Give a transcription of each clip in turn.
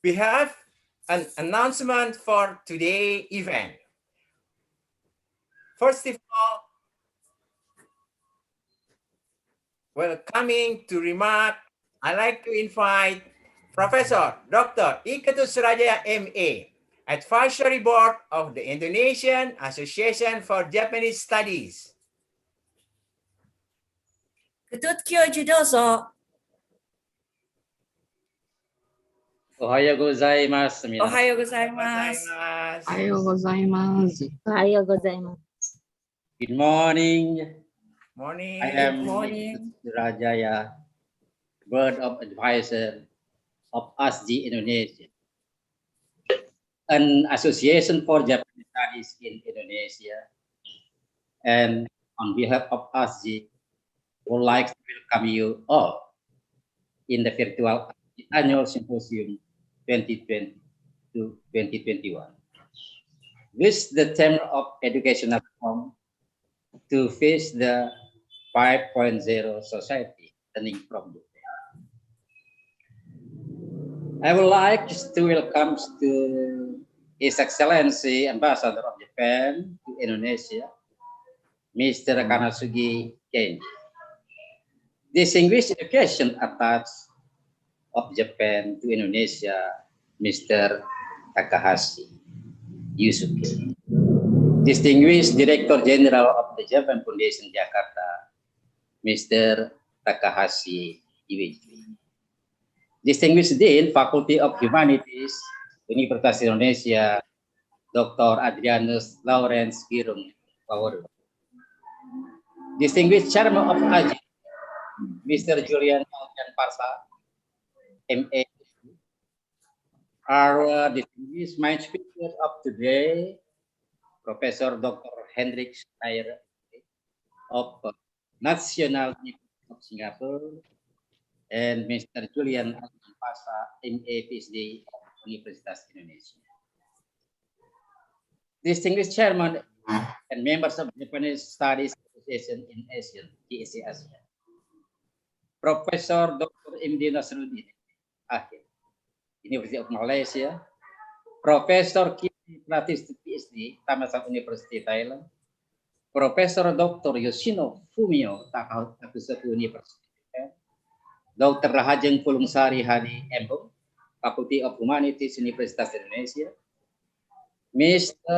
We have an announcement for today's event. First of all, welcoming to Remark, I'd like to invite Professor Dr. Ikatus Raja MA, Advisory Board of the Indonesian Association for Japanese Studies. Ketut kyo dozo. Ohayo gozaimasu. Ohayo gozaimasu. Ohayo gozaimasu. Ohayo gozaimasu. Good morning. Morning. I am Morning. Rajaya, Board of Advisor of ASJI Indonesia, an association for Japanese studies in Indonesia. And on behalf of ASJI, would like to welcome you all in the virtual annual symposium 2020 to 2021. With the theme of educational reform to face the 5.0 society, turning from the I would like to welcome to His Excellency Ambassador of Japan to Indonesia, Mr. Kanasugi Kenji. Distinguished Education Attached of Japan to Indonesia, Mr. Takahashi Yusuke. Distinguished Director General of the Japan Foundation Jakarta, Mr. Takahashi Iwiji. Distinguished Dean, Faculty of Humanities, Universitas Indonesia, Dr. Adrianus Lawrence Girung Paworo. Distinguished Chairman of ASJI, Mr. Julian Aljan Parsa, MA. Our distinguished main speakers of today, Professor Dr. Hendrick of National University of Singapore, and Mr. Julian Aljan Parsa, MA PhD of Universitas Indonesia. Distinguished Chairman and members of Japanese Studies Association in Asia, ASJI. Professor Dr. MD Nasruddin, Akhir, University of Malaysia. Professor Kiri Pratis PhD, Thammasat University, Thailand. Professor Dr. Yoshino Fumio, Takahatu University. Dr. Rahajeng Pulungsari Hadi Embong, Faculty of Humanities, Universitas Indonesia. Mr.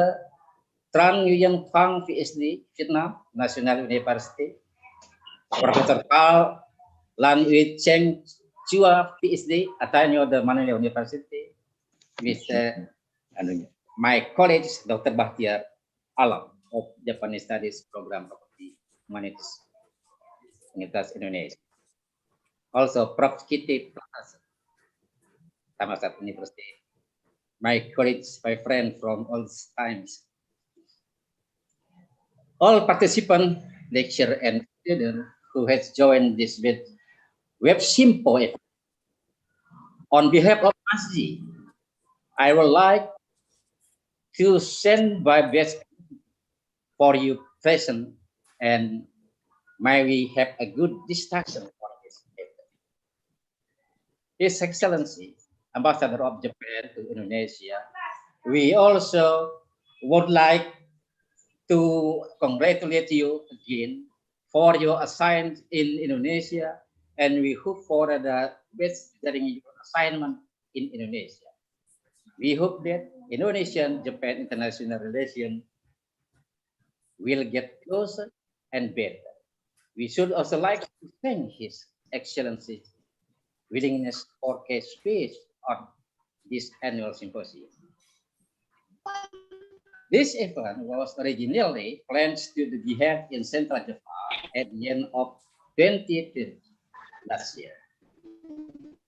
Tran Nguyen Phang, PhD, Vietnam, National University. Professor Carl Lan Ui Cheng Chua, PhD, Ateneo de Manila University. Mr. My colleague, Dr. Bahtiar Alam of Japanese Studies Program Property Humanities, Universitas Indonesia. Also, Prof. Kitty Plaza, Thammasat University. My colleagues, my friend from all times. All participants, lecturer and student who has joined this web symposium. On behalf of ASJI, I would like to send my best for you present, and may we have a good discussion for this paper. His Excellency, Ambassador of Japan to Indonesia, we also would like to congratulate you again for your assignment in Indonesia, and we hope for the best during your assignment in Indonesia. We hope that Indonesian-Japan international relation will get closer and better. We should also like to thank His Excellency's willingness for a space on this annual symposium. This event was originally planned to be held in Central Java at the end of 2020 last year.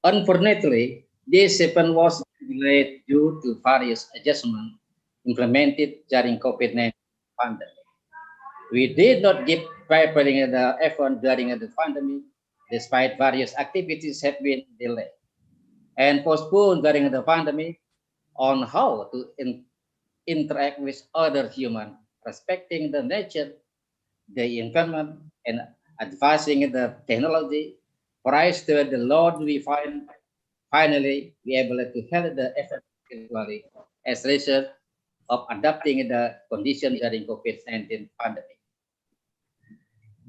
Unfortunately, this event was delayed due to various adjustments implemented during COVID-19 pandemic. We did not give preparing the event during the pandemic, despite various activities have been delayed and postponed during the pandemic on how to interact with other humans, respecting the nature, the environment, and advancing the technology. Price to the Lord we find finally be able to help the effort virtually as a result of adapting the conditions during COVID-19 pandemic.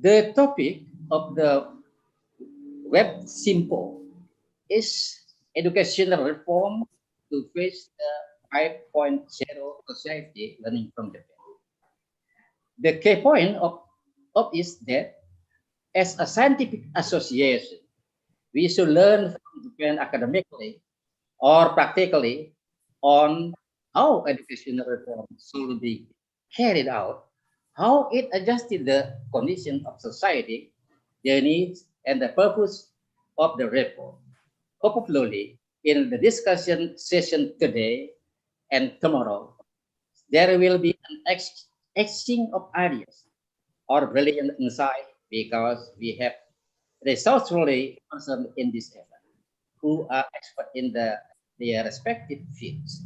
The topic of the Web Simpo is educational reform to face the 5.0 society learning from Japan. The key point of is that as a scientific association, we should learn from Japan academically or practically on how educational reform should be carried out, how it adjusted the condition of society, the needs, and the purpose of the reform. Hopefully, in the discussion session today and tomorrow, there will be an exchange of ideas or brilliant insight because we have resourcefully person in this effort who are expert in their respective fields.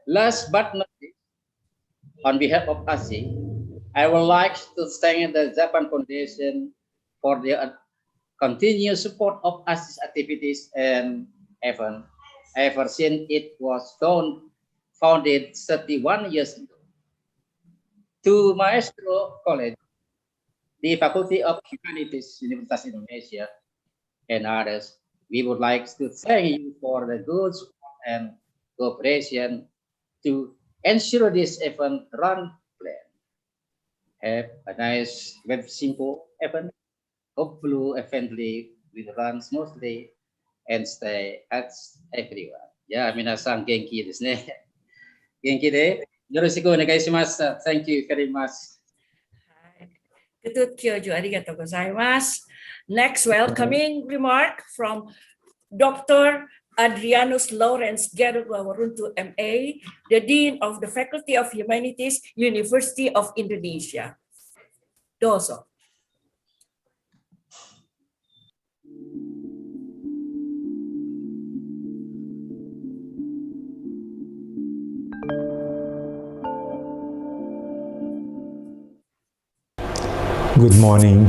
Last but not least, on behalf of ASJI, I would like to thank the Japan Foundation for their continued support of ASJI's activities and event ever since it was founded 31 years ago. To Maestro College, the Faculty of Humanities, Universitas Indonesia, and others, we would like to thank you for the good support and cooperation to ensure this event run plan. Have a nice web simple event. Hopefully, eventually will run smoothly and stay at everyone. いや、皆さん元気ですね。元気でよろしくお願いします。Thank you very much. Ketut Kyoju, arigatou gozaimasu. Next, welcoming remark from Dr. Adrianus Lawrence Gerwaruntu, MA, the Dean of the Faculty of Humanities, University of Indonesia. Dozo. Good morning.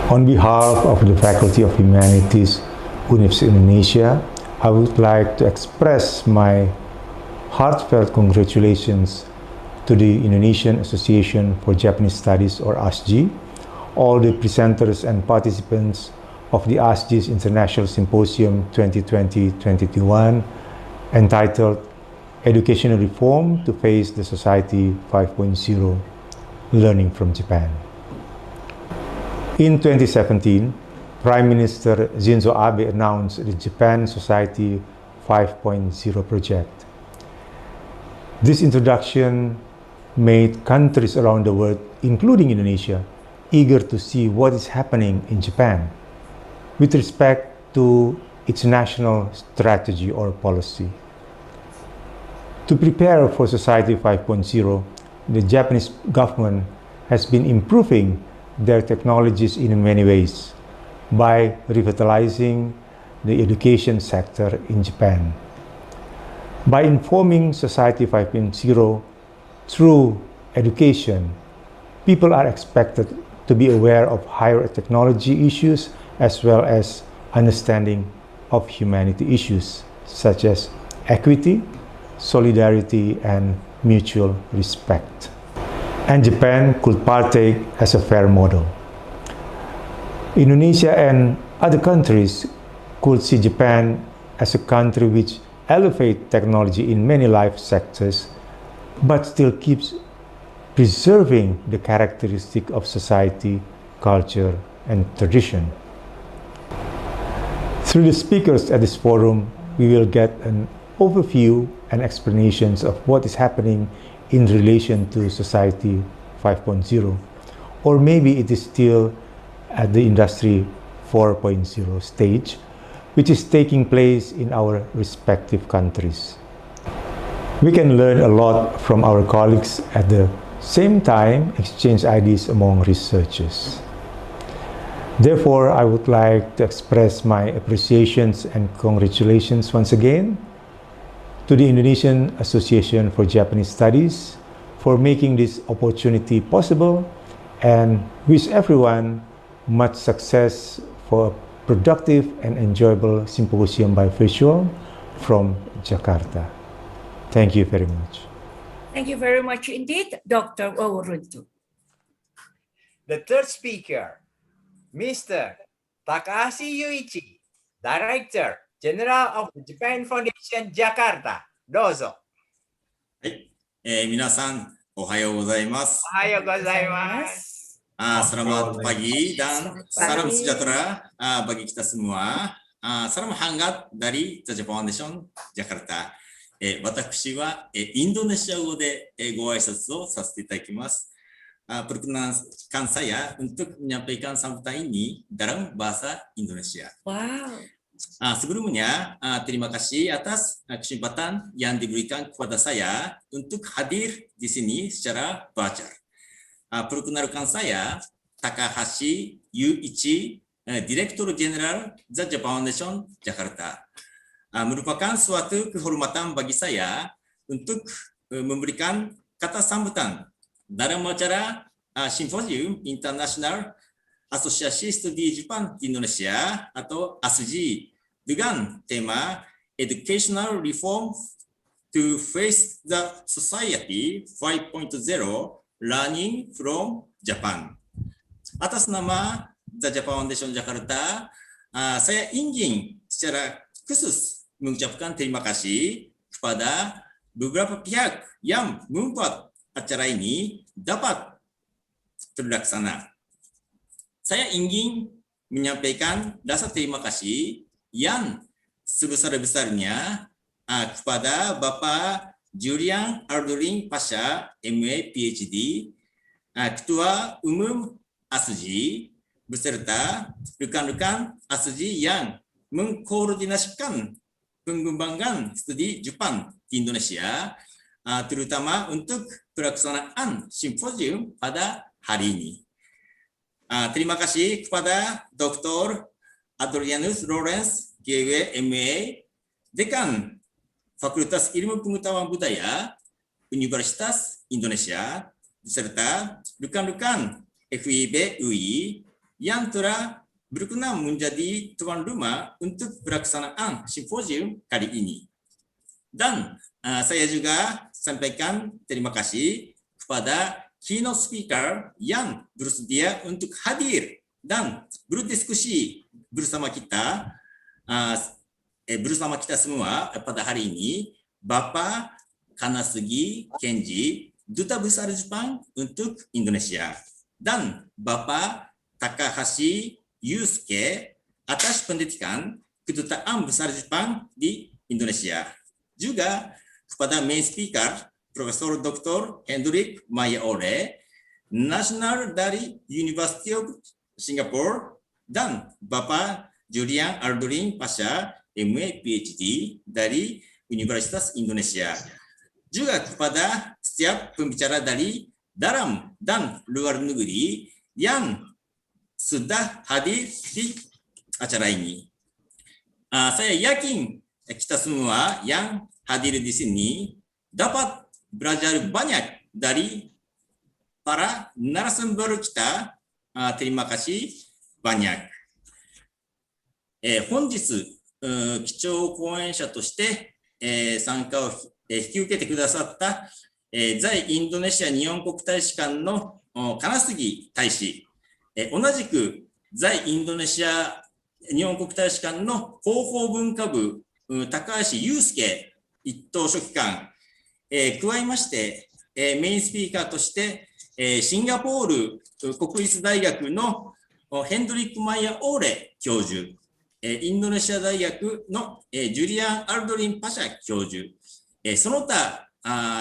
On behalf of the Faculty of Humanities, University of Indonesia, I would like to express my heartfelt congratulations to the Indonesian Association for Japanese Studies, or ASJI, all the presenters and participants of the ASJI's International Symposium 2020-2021, entitled Educational Reform to Face the Society 5.0, Learning from Japan. In 2017, Prime Minister Shinzo Abe announced the Japan Society 5.0 project. This introduction made countries around the world, including Indonesia, eager to see what is happening in Japan with respect to its national strategy or policy. To prepare for Society 5.0, the Japanese government has been improving their technologies in many ways by revitalizing the education sector in Japan. By informing Society 5.0 through education, people are expected to be aware of higher technology issues as well as understanding of humanity issues such as equity, solidarity, and mutual respect. And Japan could partake as a fair model. Indonesia and other countries could see Japan as a country which elevates technology in many life sectors, but still keeps preserving the characteristic of society, culture, and tradition. Through the speakers at this forum, we will get an overview and explanations of what is happening in relation to Society 5.0, or maybe it is still at the Industry 4.0 stage, which is taking place in our respective countries. We can learn a lot from our colleagues at the same time exchange ideas among researchers. Therefore, I would like to express my appreciations and congratulations once again to the Indonesian Association for Japanese Studies for making this opportunity possible, and wish everyone much success for productive and enjoyable symposium by virtual from Jakarta. Thank you very much. Thank you very much indeed, Dr. Owuruntu. The third speaker, Mr. Takahashi Yuichi, Director General of the Japan Foundation Jakarta. Dozo. はい、皆さんおはようございます。 Ohayo gozaimasu. Selamat pagi dan Selamat salam pagi. sejahtera bagi kita semua. Salam hangat dari The Japan Foundation Jakarta. 私はインドネシア語でご挨拶をさせていただきます。Perkenalkan saya untuk menyampaikan sambutan ini dalam bahasa Indonesia. Wow. Sebelumnya, terima kasih atas kesempatan yang diberikan kepada saya untuk hadir di sini secara virtual. Perkenalkan saya, Takahashi Yuichi, Direktur Jenderal The Japan Foundation Jakarta. Merupakan suatu kehormatan bagi saya untuk memberikan kata sambutan dalam acara Symposium International Asosiasi Studi Jepang di Indonesia atau ASJI dengan tema Educational Reform to Face the Society 5.0 Learning from Japan. Atas nama The Japan Foundation Jakarta, saya ingin secara khusus mengucapkan terima kasih kepada beberapa pihak yang membuat acara ini dapat terlaksana. Saya ingin menyampaikan rasa terima kasih yang sebesar-besarnya kepada Bapak Julian Aldrin Pasha, MA PhD, Ketua Umum ASJI, beserta rekan-rekan ASJI yang mengkoordinasikan pengembangan studi Jepang di Indonesia, terutama untuk pelaksanaan simposium pada hari ini. Terima kasih kepada Dr. Adrianus Lawrence, GW, MA, Dekan Fakultas Ilmu Pengetahuan Budaya, Universitas Indonesia, beserta rekan-rekan FIB UI yang telah berkenan menjadi tuan rumah untuk pelaksanaan simposium kali ini. Dan saya juga sampaikan terima kasih kepada keynote speaker yang bersedia untuk hadir dan berdiskusi bersama kita semua pada hari ini, Bapak Kanasugi Kenji, Duta Besar Jepang untuk Indonesia, dan Bapak Takahashi Yusuke atas pendidikan Kedutaan Besar Jepang di Indonesia. Juga kepada main speaker Profesor Dr. Hendrick Maya Olay, Nasional dari University of Singapore, dan Bapak Julian Aldrin Pasha, MA PhD dari Universitas Indonesia. Juga kepada setiap pembicara dari dalam dan luar negeri yang sudah hadir di acara ini. Saya yakin kita semua yang hadir di sini dapat belajar banyak dari para narasumber kita. Terima kasih banyak. 本日、基調講演者として、参加を、引き受けてくださった、在インドネシア日本国大使館の金杉大使、同じく在インドネシア日本国大使館の広報文化部、高橋祐介一等書記官、加えまして、メインスピーカーとして、シンガポール国立大学のヘンドリック・マイヤ・オーレ教授、インドネシア大学のジュリアン・アルドリン・パシャ教授、その他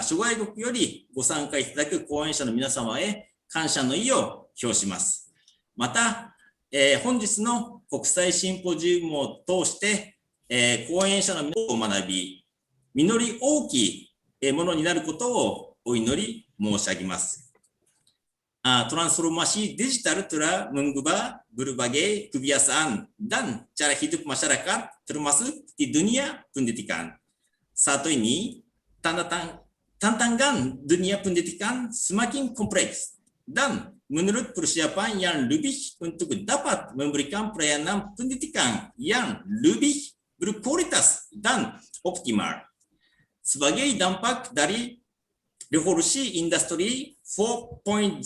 諸外国よりご参加いただく講演者の皆様へ感謝の意を表します。また、本日の国際シンポジウムを通して、講演者の皆様を学び、実り大きいものになることをお祈り申し上げます。Transformasi digital telah mengubah berbagai kebiasaan dan cara hidup masyarakat termasuk di dunia pendidikan. Saat ini, tantangan dunia pendidikan semakin kompleks dan menurut persiapan yang lebih untuk dapat memberikan pelayanan pendidikan yang lebih berkualitas dan optimal. Sebagai dampak dari revolusi industri 4.0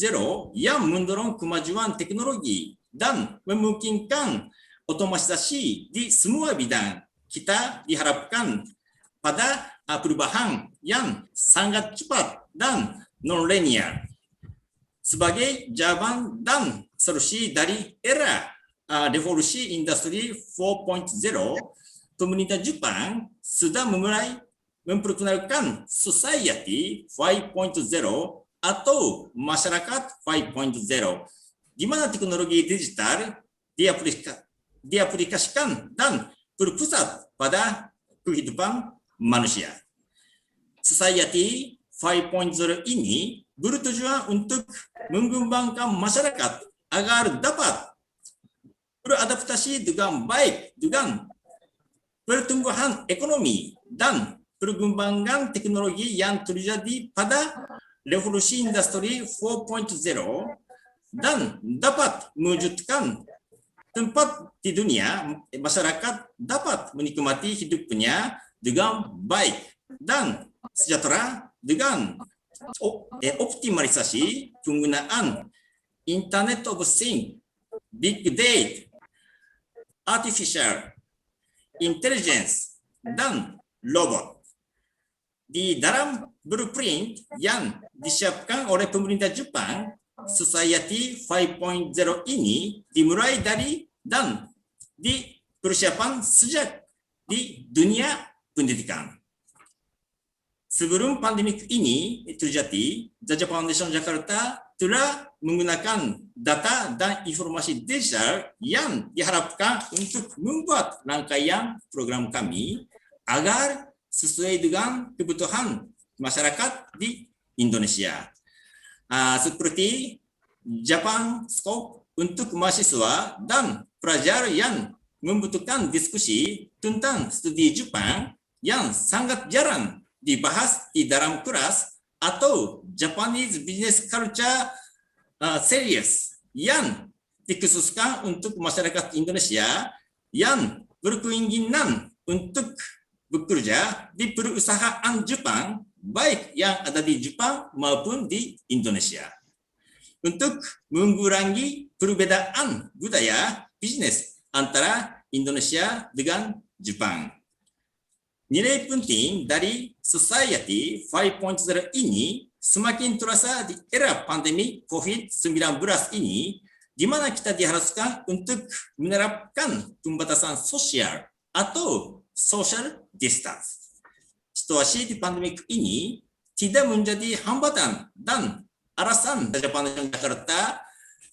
yang mendorong kemajuan teknologi dan memungkinkan otomatisasi di semua bidang, kita diharapkan pada perubahan yang sangat cepat dan non-linear. Sebagai jawaban dan solusi dari era revolusi industri 4.0, pemerintah Jepang sudah memulai memperkenalkan Society 5.0 atau masyarakat 5.0, di mana teknologi digital diaplikasikan dan berpusat pada kehidupan manusia. Society 5.0 ini bertujuan untuk mengembangkan masyarakat agar dapat beradaptasi dengan baik dengan pertumbuhan ekonomi dan perkembangan teknologi yang terjadi pada revolusi industri 4.0 dan dapat mewujudkan tempat di dunia masyarakat dapat menikmati hidupnya dengan baik dan sejahtera dengan optimalisasi penggunaan Internet of Things, Big Data, Artificial Intelligence, dan robot. Di dalam blueprint yang disiapkan oleh pemerintah Jepang, Society 5.0 ini dimulai dari dan dipersiapkan sejak di dunia pendidikan. Sebelum pandemi ini terjadi, Zaja Foundation Jakarta telah menggunakan data dan informasi digital yang diharapkan untuk membuat rangkaian program kami agar sesuai dengan kebutuhan masyarakat di Indonesia. Seperti Japan Scope untuk mahasiswa dan pelajar yang membutuhkan diskusi tentang studi Jepang yang sangat jarang dibahas di dalam kelas, atau Japanese Business Culture Series yang dikhususkan untuk masyarakat Indonesia yang berkeinginan untuk bekerja di perusahaan Jepang, baik yang ada di Jepang maupun di Indonesia. Untuk mengurangi perbedaan budaya bisnis antara Indonesia dengan Jepang. Nilai penting dari Society 5.0 ini semakin terasa di era pandemi COVID-19 ini, di mana kita diharuskan untuk menerapkan pembatasan sosial atau social distance. Situasi di pandemi ini tidak menjadi hambatan dan alasan Zaja Foundation Jakarta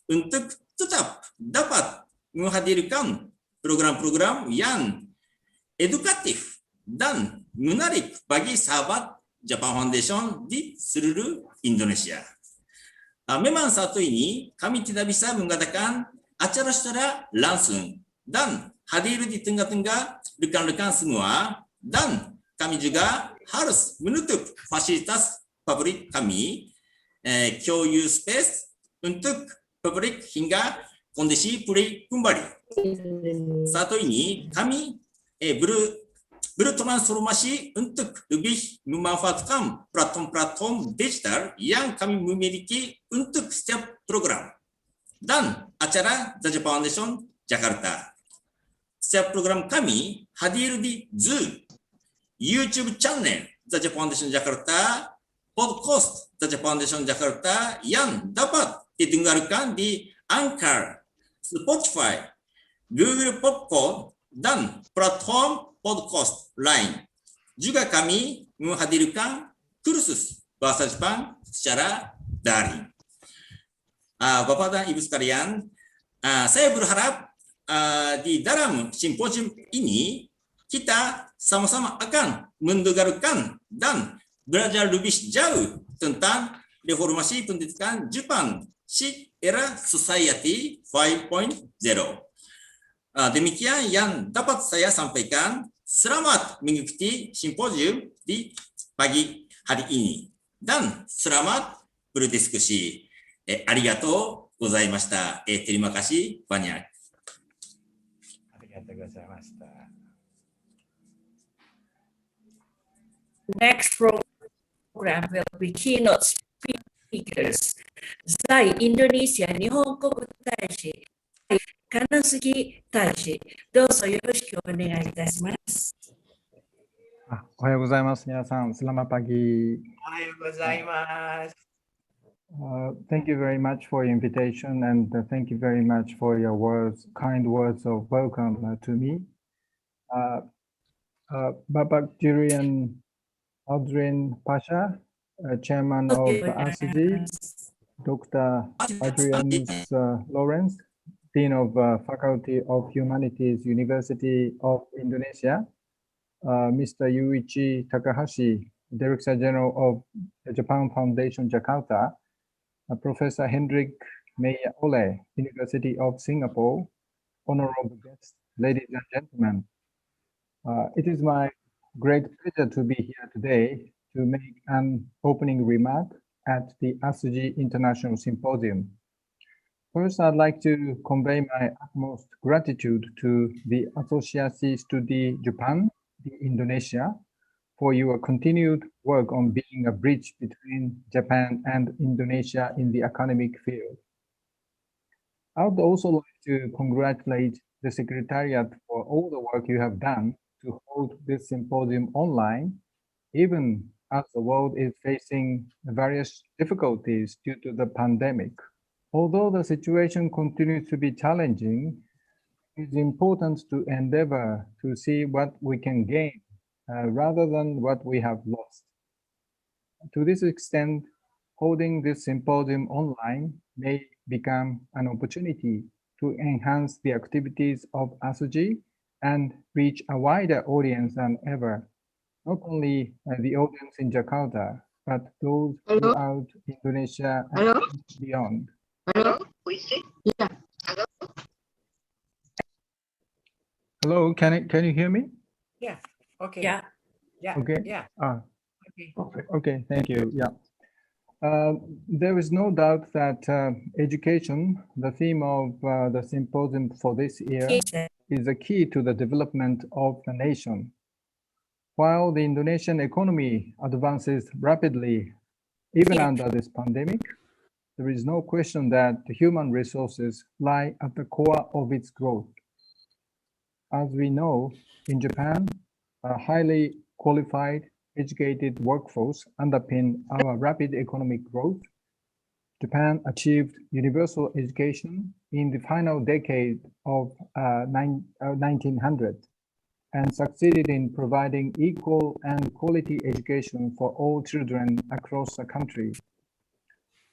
untuk tetap dapat menghadirkan program-program yang edukatif dan menarik bagi sahabat Japan Foundation di seluruh Indonesia. Memang satu ini kami tidak bisa mengadakan acara secara langsung dan hadir di tengah-tengah rekan-rekan semua, dan kami juga harus menutup fasilitas publik kami, QU space untuk publik hingga kondisi pulih kembali. Satu ini kami bertransformasi untuk lebih memanfaatkan platform-platform digital yang kami memiliki untuk setiap program dan acara Zaja Foundation Jakarta. Setiap program kami hadir di Zoom, YouTube channel Zaja Foundation Jakarta, podcast Zaja Foundation Jakarta yang dapat didengarkan di Anchor, Spotify, Google Podcast, dan platform podcast lain. Juga kami menghadirkan kursus bahasa Jepang secara daring. Bapak dan Ibu sekalian, saya berharap di dalam simposium ini kita sama-sama akan mendengarkan dan belajar lebih jauh tentang reformasi pendidikan Jepang di era Society 5.0. Demikian yang dapat saya sampaikan. Selamat mengikuti simposium di pagi hari ini dan selamat berdiskusi. Arigatou ございました。terima kasih banyak. ありがとうございました。Next program will be keynote speakers. Zai Indonesia 日本国大使、金杉大使、どうぞよろしくお願いいたします。おはようございます。皆さん、Selamat pagi. おはようございます。Thank you very much for your invitation and thank you very much for your kind words of welcome to me. Bapak Durian Aldrin Pasha, Chairman of ASJI, Dr. Adrian Lawrence, Dean of Faculty of Humanities, University of Indonesia, Mr. Yuichi Takahashi, Director General of the Japan Foundation, Jakarta, Professor Hendrick, Mayor Olay, University of Singapore, honorable guests, ladies and gentlemen. It is my great pleasure to be here today to make an opening remark at the ASJI International Symposium. First, I'd like to convey my utmost gratitude to the Associasi Studi Japan, the Indonesia, for your continued work on being a bridge between Japan and Indonesia in the academic field. I would also like to congratulate the Secretariat for all the work you have done to hold this symposium online, even as the world is facing various difficulties due to the pandemic. Although the situation continues to be challenging, it is important to endeavor to see what we can gain rather than what we have lost. To this extent, holding this symposium online may become an opportunity to enhance the activities of ASJI and reach a wider audience than ever, not only the audience in Jakarta, but those throughout Indonesia and beyond. Hello? Yeah. Hello, can you hear me? Yeah. Okay. Yeah. Yeah. Okay. Yeah. Okay. Okay. Thank you. Yeah. There is no doubt that education, the theme of the symposium for this year, is a key to the development of the nation. While the Indonesian economy advances rapidly, even under this pandemic, there is no question that the human resources lie at the core of its growth. As we know, in Japan, a highly qualified, educated workforce underpin our rapid economic growth. Japan achieved universal education in the final decade of 1900 and succeeded in providing equal and quality education for all children across the country.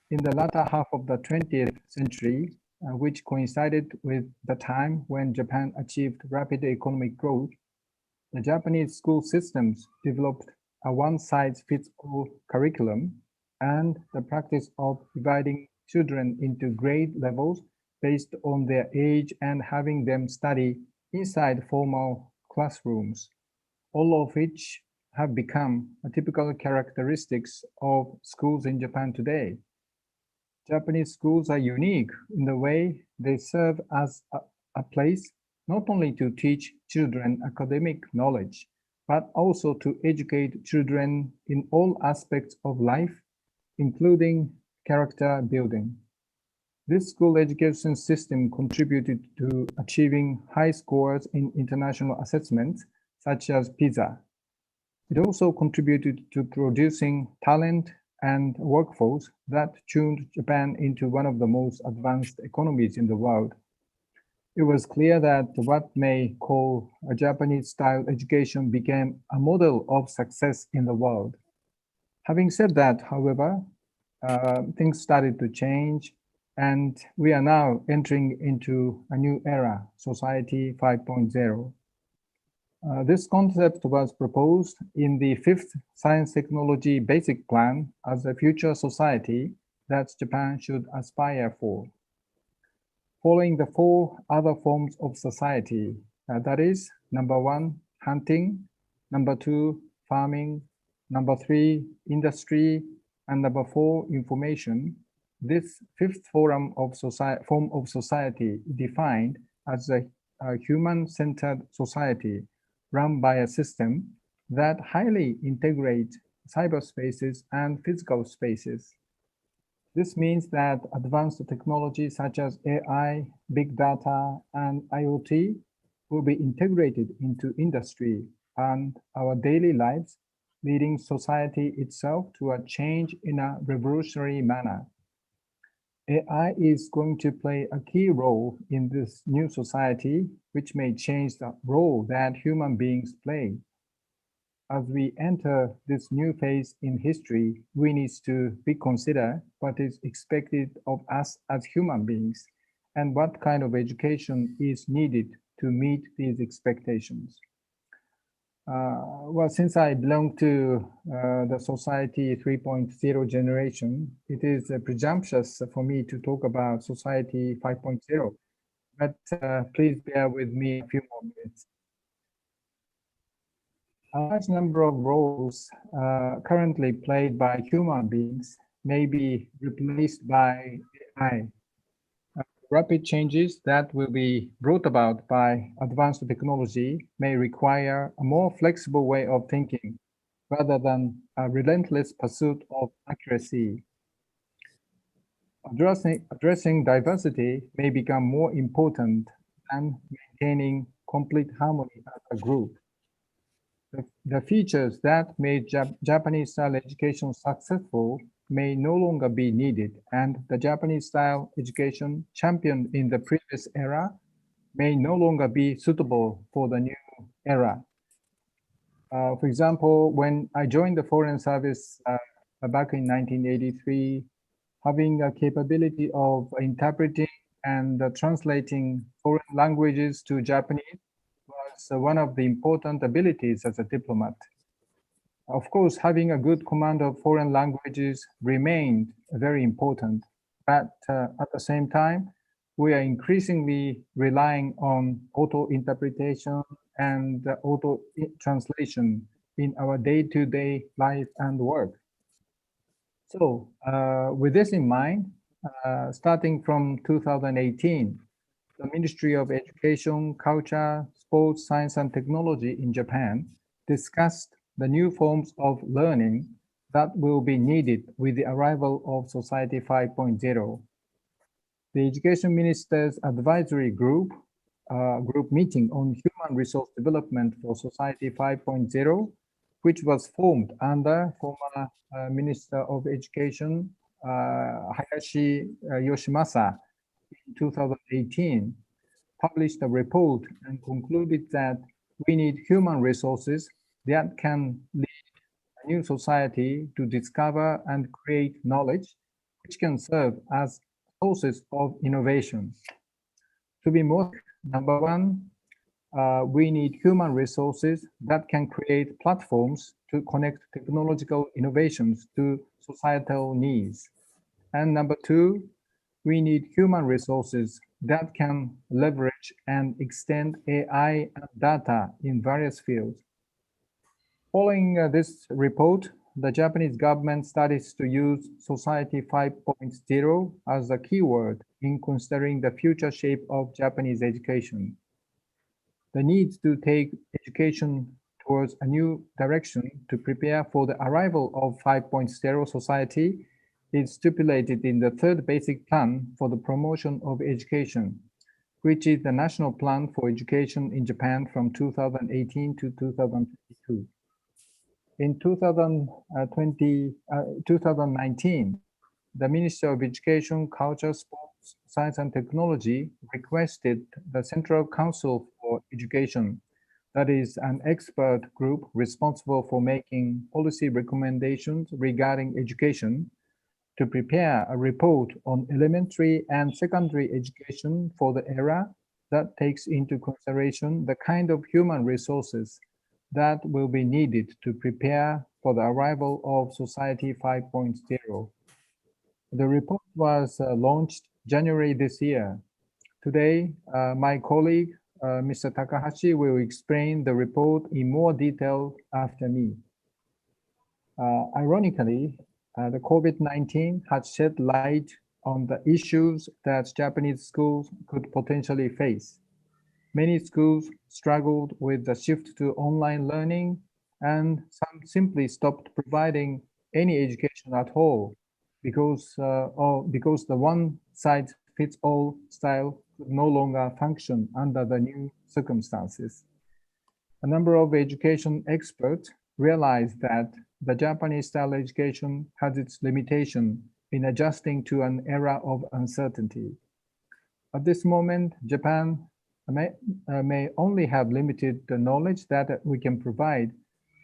In the latter half of the 20th century, which coincided with the time when Japan achieved rapid economic growth, the Japanese school systems developed a one-size-fits-all curriculum and the practice of dividing children into grade levels based on their age and having them study inside formal classrooms, all of which have become typical characteristics of schools in Japan today. Japanese schools are unique in the way they serve as a place not only to teach children academic knowledge, but also to educate children in all aspects of life, including character building. This school education system contributed to achieving high scores in international assessments, such as PISA. It also contributed to producing talent and workforce that tuned Japan into one of the most advanced economies in the world. It was clear that what may call a Japanese-style education became a model of success in the world. Having said that, however, things started to change, and we are now entering into a new era, Society 5.0. This concept was proposed in the 5th Science Technology Basic Plan as a future society that Japan should aspire for. Following the 4 other forms of society, that is, number 1, hunting, number 2, farming, number 3, industry, and number 4, information, this fifth form of society defined as a human-centered society run by a system that highly integrates cyberspaces and physical spaces. This means that advanced technologies such as AI, big data, and IoT will be integrated into industry and our daily lives, leading society itself to a change in a revolutionary manner. AI is going to play a key role in this new society, which may change the role that human beings play. As we enter this new phase in history, we need to reconsider what is expected of us as human beings and what kind of education is needed to meet these expectations. Well, since I belong to the Society 3.0 generation, it is presumptuous for me to talk about Society 5.0, but please bear with me a few more minutes. A large number of roles currently played by human beings may be replaced by AI. Rapid changes that will be brought about by advanced technology may require a more flexible way of thinking rather than a relentless pursuit of accuracy. Addressing diversity may become more important than maintaining complete harmony as a group. The features that made Japanese-style education successful may no longer be needed, and the Japanese-style education championed in the previous era may no longer be suitable for the new era. For example, when I joined the Foreign Service back in 1983, having a capability of interpreting and translating foreign languages to Japanese was one of the important abilities as a diplomat. Of course, having a good command of foreign languages remained very important, but at the same time, we are increasingly relying on auto-interpretation and auto-translation in our day-to-day life and work. So with this in mind, starting from 2018, the Ministry of Education, Culture, Sports, Science and Technology in Japan discussed the new forms of learning that will be needed with the arrival of Society 5.0. The Education Ministers Advisory Group meeting on Human Resource Development for Society 5.0, which was formed under former Minister of Education Hayashi Yoshimasa in 2018, published a report and concluded that we need human resources that can lead a new society to discover and create knowledge, which can serve as sources of innovation. To be more, number one, we need human resources that can create platforms to connect technological innovations to societal needs. And number two, we need human resources that can leverage and extend AI and data in various fields. Following this report, the Japanese government studies to use Society 5.0 as a keyword in considering the future shape of Japanese education. The need to take education towards a new direction to prepare for the arrival of 5.0 society is stipulated in the third basic plan for the promotion of education, which is the national plan for education in Japan from 2018 to 2022. In 2019, the Ministry of Education, Culture, Sports, Science and Technology requested the Central Council for Education, that is an expert group responsible for making policy recommendations regarding education, to prepare a report on elementary and secondary education for the era that takes into consideration the kind of human resources that will be needed to prepare for the arrival of Society 5.0. The report was launched January this year. Today, my colleague, Mr. Takahashi, will explain the report in more detail after me. Ironically, the COVID-19 has shed light on the issues that Japanese schools could potentially face. Many schools struggled with the shift to online learning, and some simply stopped providing any education at all because the one-size-fits-all style could no longer function under the new circumstances. A number of education experts realized that the Japanese style education has its limitation in adjusting to an era of uncertainty. At this moment, Japan may only have limited the knowledge that we can provide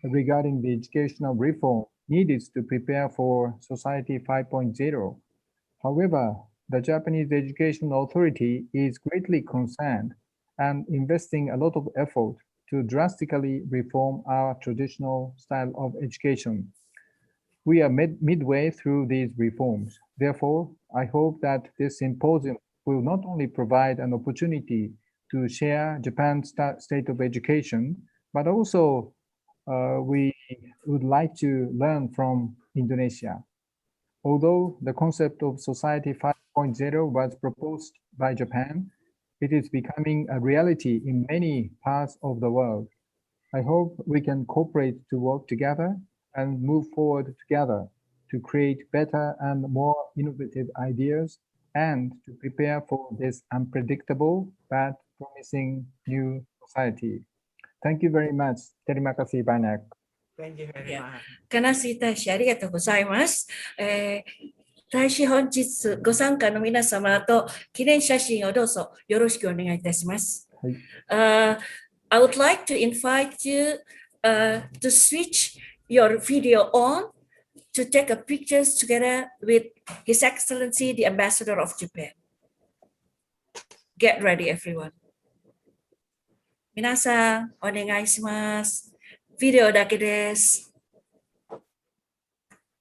regarding the educational reform needed to prepare for Society 5.0. However, the Japanese Education Authority is greatly concerned and investing a lot of effort to drastically reform our traditional style of education. We are midway through these reforms. Therefore, I hope that this symposium will not only provide an opportunity to share Japan's state of education, but also we would like to learn from Indonesia. Although the concept of Society 5.0 was proposed by Japan, it is becoming a reality in many parts of the world. I hope we can cooperate to work together and move forward together to create better and more innovative ideas and to prepare for this unpredictable but promising new society. Thank you very much. Terima kasih banyak. Thank you very much. 金杉大使ありがとうございます。大使本日ご参加の皆様と記念写真をどうぞよろしくお願いいたします。I would like to invite you to switch your video on to take a pictures together with His Excellency the Ambassador of Japan. Get ready, everyone. 皆さんお願いします。ビデオだけです。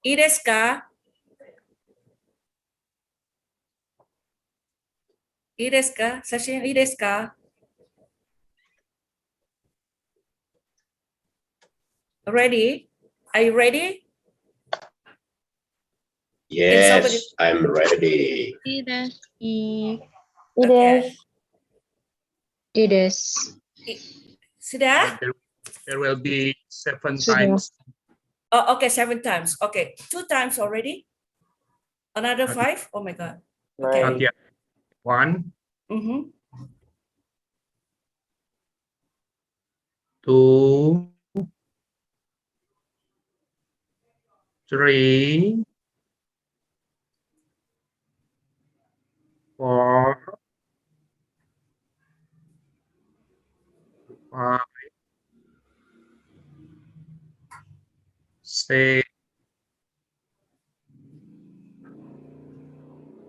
いいですか？いいですか？写真いいですか？ Ready? Are you ready? Yes, I'm ready. It is. Sudah? There will be 7 times. Oh, okay, 7 times. Okay, 2 times already. Another 5? Oh my God. Okay. Not yet. 1, 2, 3, 4, 5, 6,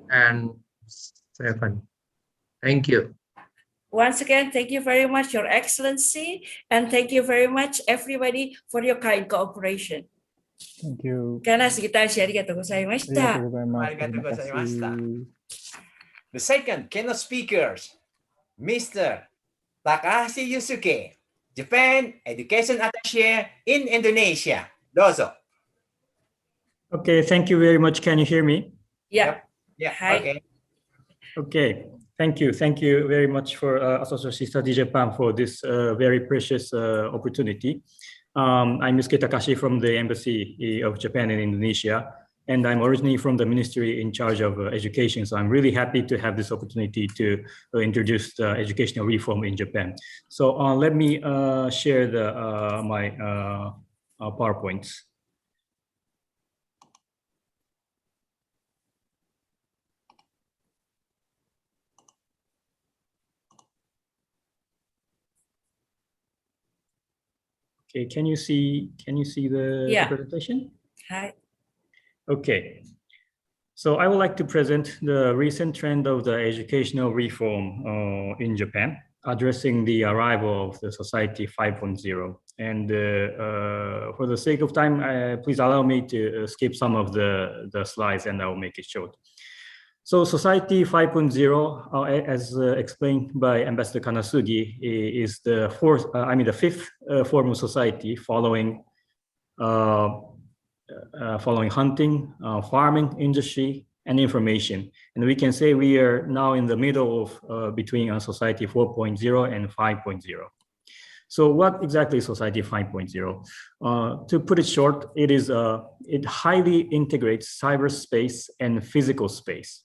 and 7. Thank you. Once again, thank you very much, Your Excellency, and thank you very much, everybody, for your kind cooperation. Thank you. 金杉大使ありがとうございました。ありがとうございます。ありがとうございました。terima kasih. The second keynote speakers, Mr. Takahashi Yusuke, Japan Education Attaché in Indonesia. どうぞ。Okay, thank you very much. Can you hear me? Yeah. Yeah, Hi. okay. Okay, thank you. Thank you very much for Association Study Japan for this very precious opportunity. I'm Yusuke Takashi from the Embassy of Japan in Indonesia, and I'm originally from the ministry in charge of education. So I'm really happy to have this opportunity to introduce the educational reform in Japan. So let me share my PowerPoints. Okay, can you see the presentation? Hi. Okay. So I would like to present the recent trend of the educational reform in Japan, addressing the arrival of the Society 5.0. And for the sake of time, please allow me to skip some of the slides and I will make it short. So Society 5.0, as explained by Ambassador Kanasugi, is the fifth form of society following hunting, farming industry, and information. And we can say we are now in the middle of between society 4.0 and 5.0. So what exactly is society 5.0? To put it short, it highly integrates cyberspace and physical space.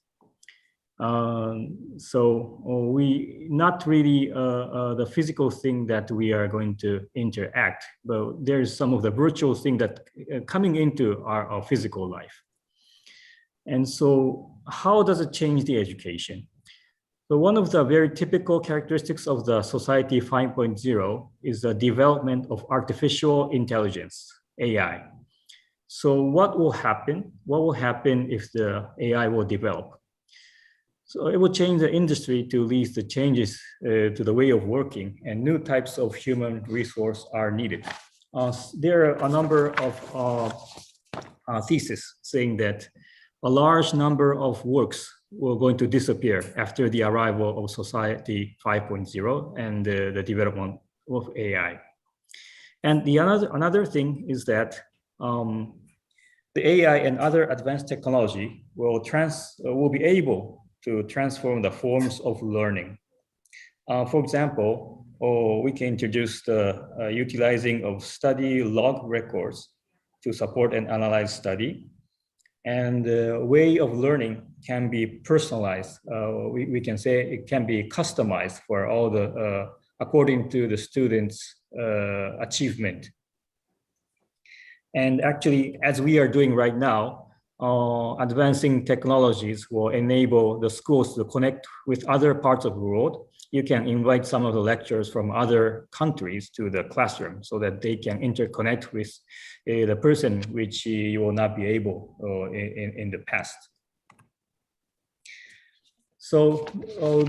So we not really the physical thing that we are going to interact, but there's some of the virtual thing that coming into our physical life. And so how does it change the education? So one of the very typical characteristics of the society 5.0 is the development of artificial intelligence, AI. So what will happen? What will happen if the AI will develop? So it will change the industry to lead the changes to the way of working, and new types of human resource are needed. There are a number of theses saying that a large number of works were going to disappear after the arrival of society 5.0 and the development of AI. And the another thing is that the AI and other advanced technology will be able to transform the forms of learning. For example, we can introduce the utilizing of study log records to support and analyze study. And the way of learning can be personalized. We can say it can be customized for all the, according to the students' achievement. And actually, as we are doing right now, advancing technologies will enable the schools to connect with other parts of the world. You can invite some of the lecturers from other countries to the classroom so that they can interconnect with the person which you will not be able in the past. So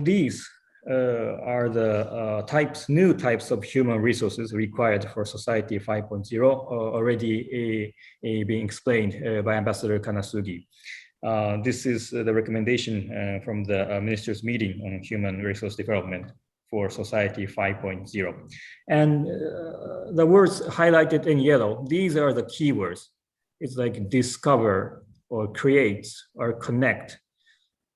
these are the new types of human resources required for Society 5.0, already being explained by Ambassador Kanasugi. This is the recommendation from the ministers' meeting on human resource development for Society 5.0. And the words highlighted in yellow, these are the keywords. It's like discover or create or connect.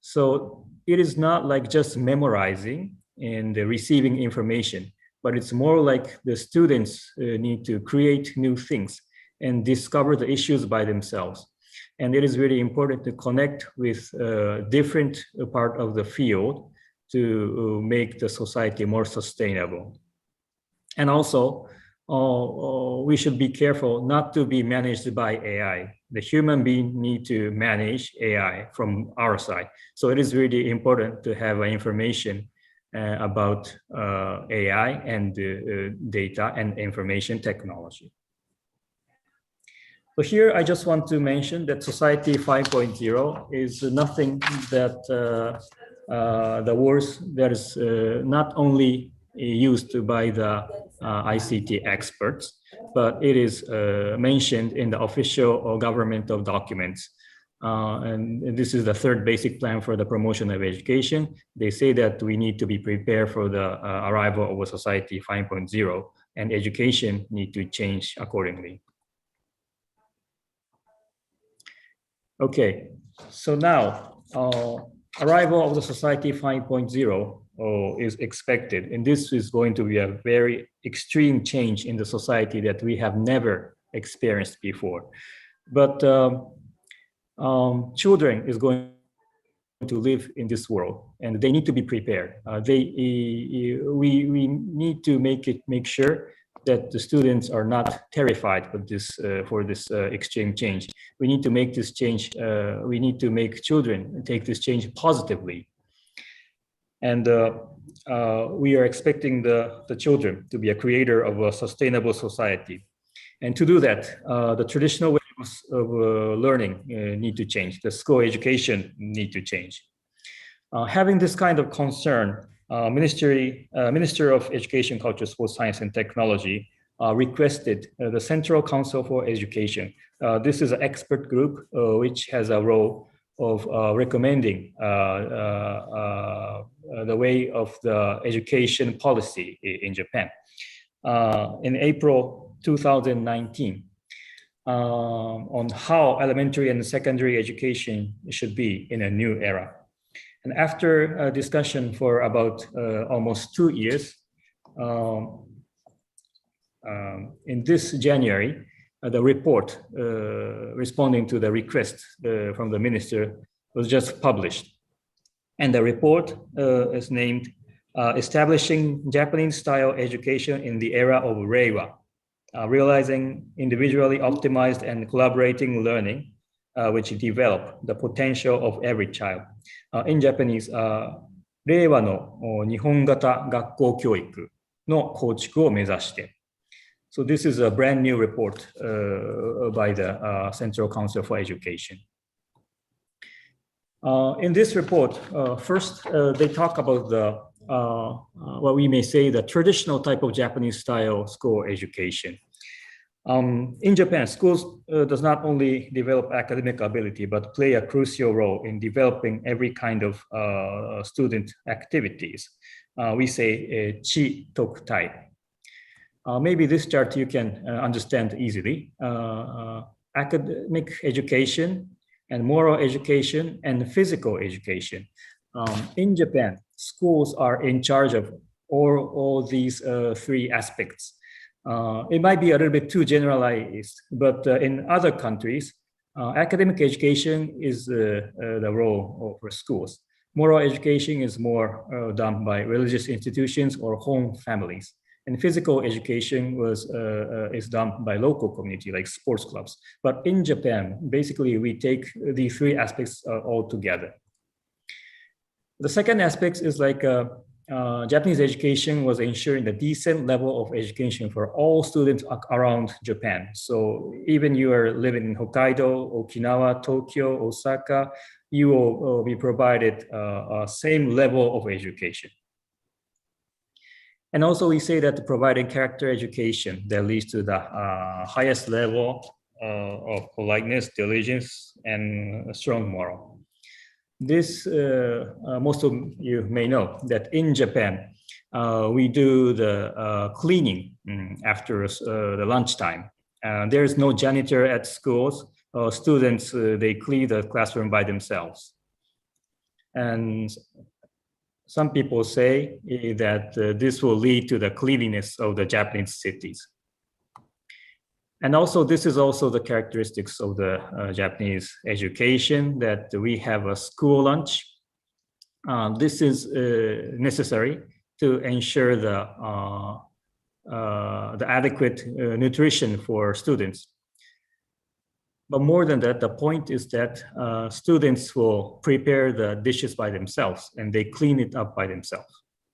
So it is not like just memorizing and receiving information, but it's more like the students need to create new things and discover the issues by themselves. And it is really important to connect with different part of the field to make the society more sustainable. And also, we should be careful not to be managed by AI. The human being need to manage AI from our side. So it is really important to have information about AI and data and information technology. So here I just want to mention that Society 5.0 is nothing that the words that is not only used by the ICT experts, but it is mentioned in the official governmental documents. And this is the third basic plan for the promotion of education. They say that we need to be prepared for the arrival of a Society 5.0, and education need to change accordingly. Okay, so now arrival of the Society 5.0 is expected, and this is going to be a very extreme change in the society that we have never experienced before. But children is going to live in this world, and they need to be prepared. We need to make sure that the students are not terrified with this for this extreme change. We need to make this change. We need to make children take this change positively. And we are expecting the children to be a creator of a sustainable society. And to do that, the traditional ways of learning need to change. The school education need to change. Having this kind of concern, Minister of Education, Culture, Sports, Science, and Technology requested the Central Council for Education. This is an expert group which has a role of recommending the way of the education policy in Japan. In April 2019, on how elementary and secondary education should be in a new era. And after a discussion for about almost 2 years, in this January, the report responding to the request from the minister was just published. And the report is named Establishing Japanese-Style Education in the Era of Reiwa, realizing individually optimized and collaborating learning, which develop the potential of every child. In Japanese, 令和の日本型学校教育の構築を目指して。So this is a brand new report by the Central Council for Education. In this report, first they talk about the what we may say the traditional type of Japanese style school education. In Japan, schools does not only develop academic ability, but play a crucial role in developing every kind of student activities. We say chi tok tai. Maybe this chart you can understand easily. Academic education and moral education and physical education. In Japan, schools are in charge of all these three aspects. It might be a little bit too generalized, but in other countries, academic education is the role of schools. Moral education is more done by religious institutions or home families. And physical education is done by local community, like sports clubs. But in Japan, basically, we take the three aspects all together. The second aspect is like Japanese education was ensuring the decent level of education for all students around Japan. So even you are living in Hokkaido, Okinawa, Tokyo, Osaka, you will be provided same level of education. And also we say that providing character education that leads to the highest level of politeness, diligence, and strong moral. This, most of you may know that in Japan, we do the cleaning after the lunchtime. There is no janitor at schools. Students, they clean the classroom by themselves. And some people say that this will lead to the cleanliness of the Japanese cities. And also, this is also the characteristics of the Japanese education, that we have a school lunch. This is necessary to ensure the adequate nutrition for students. But more than that, the point is that students will prepare the dishes by themselves and they clean it up by themselves.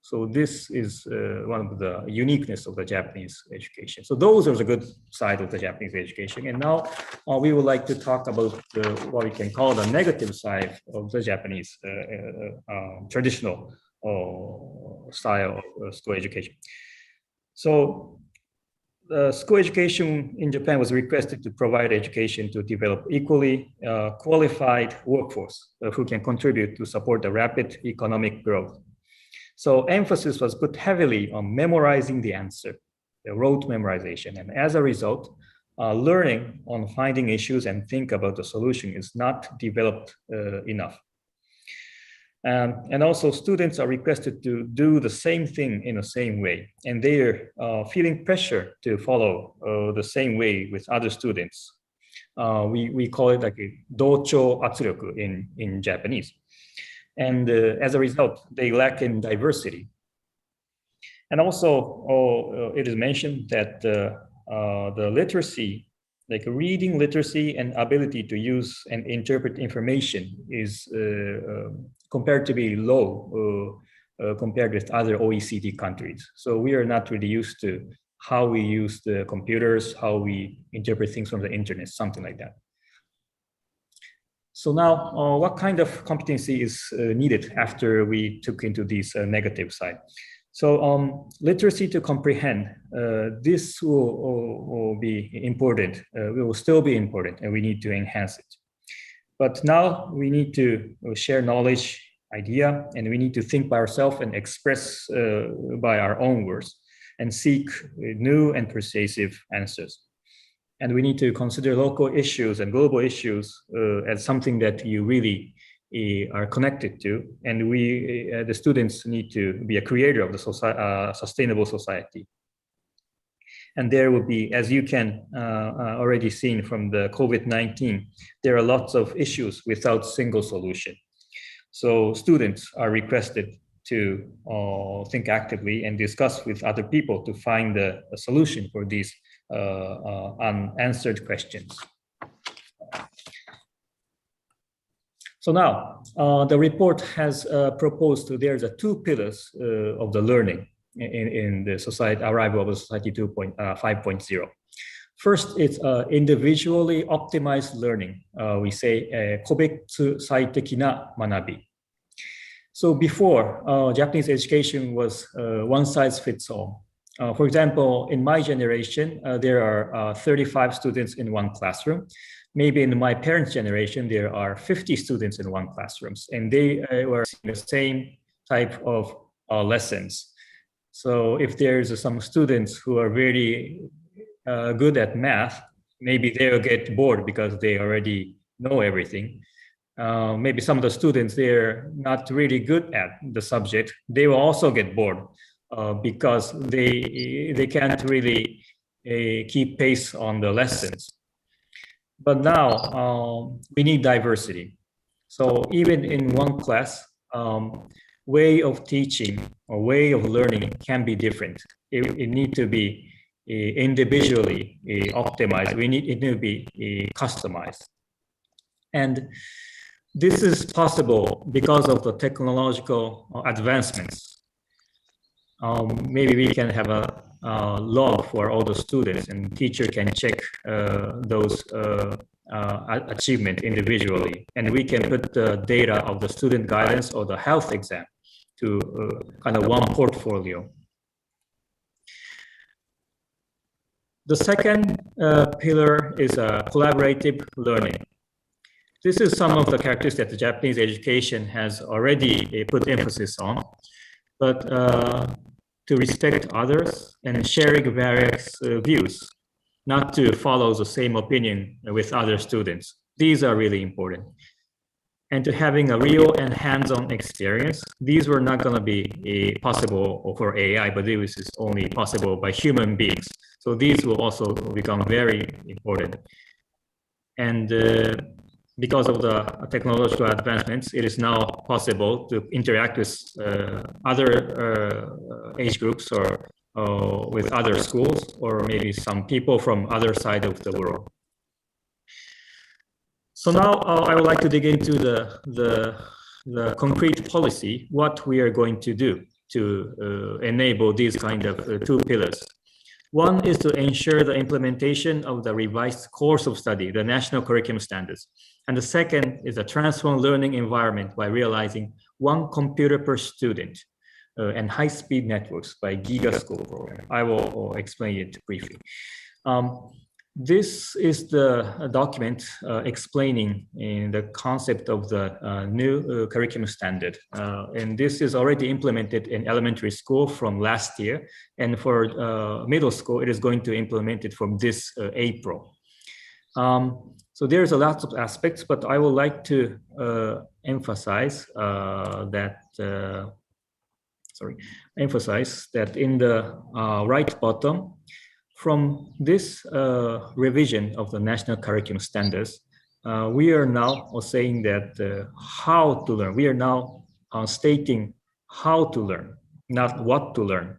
So this is one of the uniqueness of the Japanese education. So those are the good side of the Japanese education. And now we would like to talk about what we can call the negative side of the Japanese traditional style of school education. So school education in Japan was requested to provide education to develop equally qualified workforce who can contribute to support the rapid economic growth. So emphasis was put heavily on memorizing the answer, the rote memorization. And as a result, learning on finding issues and think about the solution is not developed enough. And also students are requested to do the same thing in the same way. And they're feeling pressure to follow the same way with other students. We call it like a docho atsuroku in Japanese. And as a result, they lack in diversity. And also, it is mentioned that the literacy, like reading literacy and ability to use and interpret information is comparatively low compared with other OECD countries. So we are not really used to how we use the computers, how we interpret things from the internet, something like that. So now, what kind of competency is needed after we took into this negative side? So literacy to comprehend, this will be important, will still be important, and we need to enhance it. But now we need to share knowledge, idea, and we need to think by ourselves and express by our own words and seek new and persuasive answers. And we need to consider local issues and global issues as something that you really are connected to. And we, the students, need to be a creator of the sustainable society. And there will be, as you can already seen from the COVID-19, there are lots of issues without single solution. So students are requested to think actively and discuss with other people to find a solution for these unanswered questions. So now the report has proposed there's two pillars of the learning in the society arrival of the society 5.0. First, it's individually optimized learning. We say 個別最適な学び. So before, Japanese education was one size fits all. For example, in my generation, there are 35 students in one classroom. Maybe in my parents' generation, there are 50 students in one classroom, and they were the same type of lessons. So if there's some students who are very good at math, maybe they'll get bored because they already know everything. Maybe some of the students, they're not really good at the subject. They will also get bored because they can't really keep pace on the lessons. But now we need diversity. So even in one class, way of teaching or way of learning can be different. It needs to be individually optimized. It need to be customized. And this is possible because of the technological advancements. Maybe we can have a log for all the students, and teacher can check those achievement individually, and we can put the data of the student guidance or the health exam to kind of one portfolio. The second pillar is collaborative learning. This is some of the characteristics that the Japanese education has already put emphasis on, but to respect others and sharing various views, not to follow the same opinion with other students. These are really important. And to having a real and hands-on experience. These were not going to be possible for AI, but this is only possible by human beings. So these will also become very important. And because of the technological advancements, it is now possible to interact with other age groups or with other schools, or maybe some people from other side of the world. So now I would like to dig into the concrete policy, what we are going to do to enable these kind of two pillars. One is to ensure the implementation of the revised course of study, the national curriculum standards. And the second is a transform learning environment by realizing one computer per student and high-speed networks by Giga school program. I will explain it briefly. This is the document explaining the concept of the new curriculum standard. And this is already implemented in elementary school from last year. And for middle school, it is going to implement it from this April. So there's a lot of aspects, but I would like to emphasize that in the right bottom, from this revision of the national curriculum standards, we are now saying that how to learn. We are now stating how to learn, not what to learn.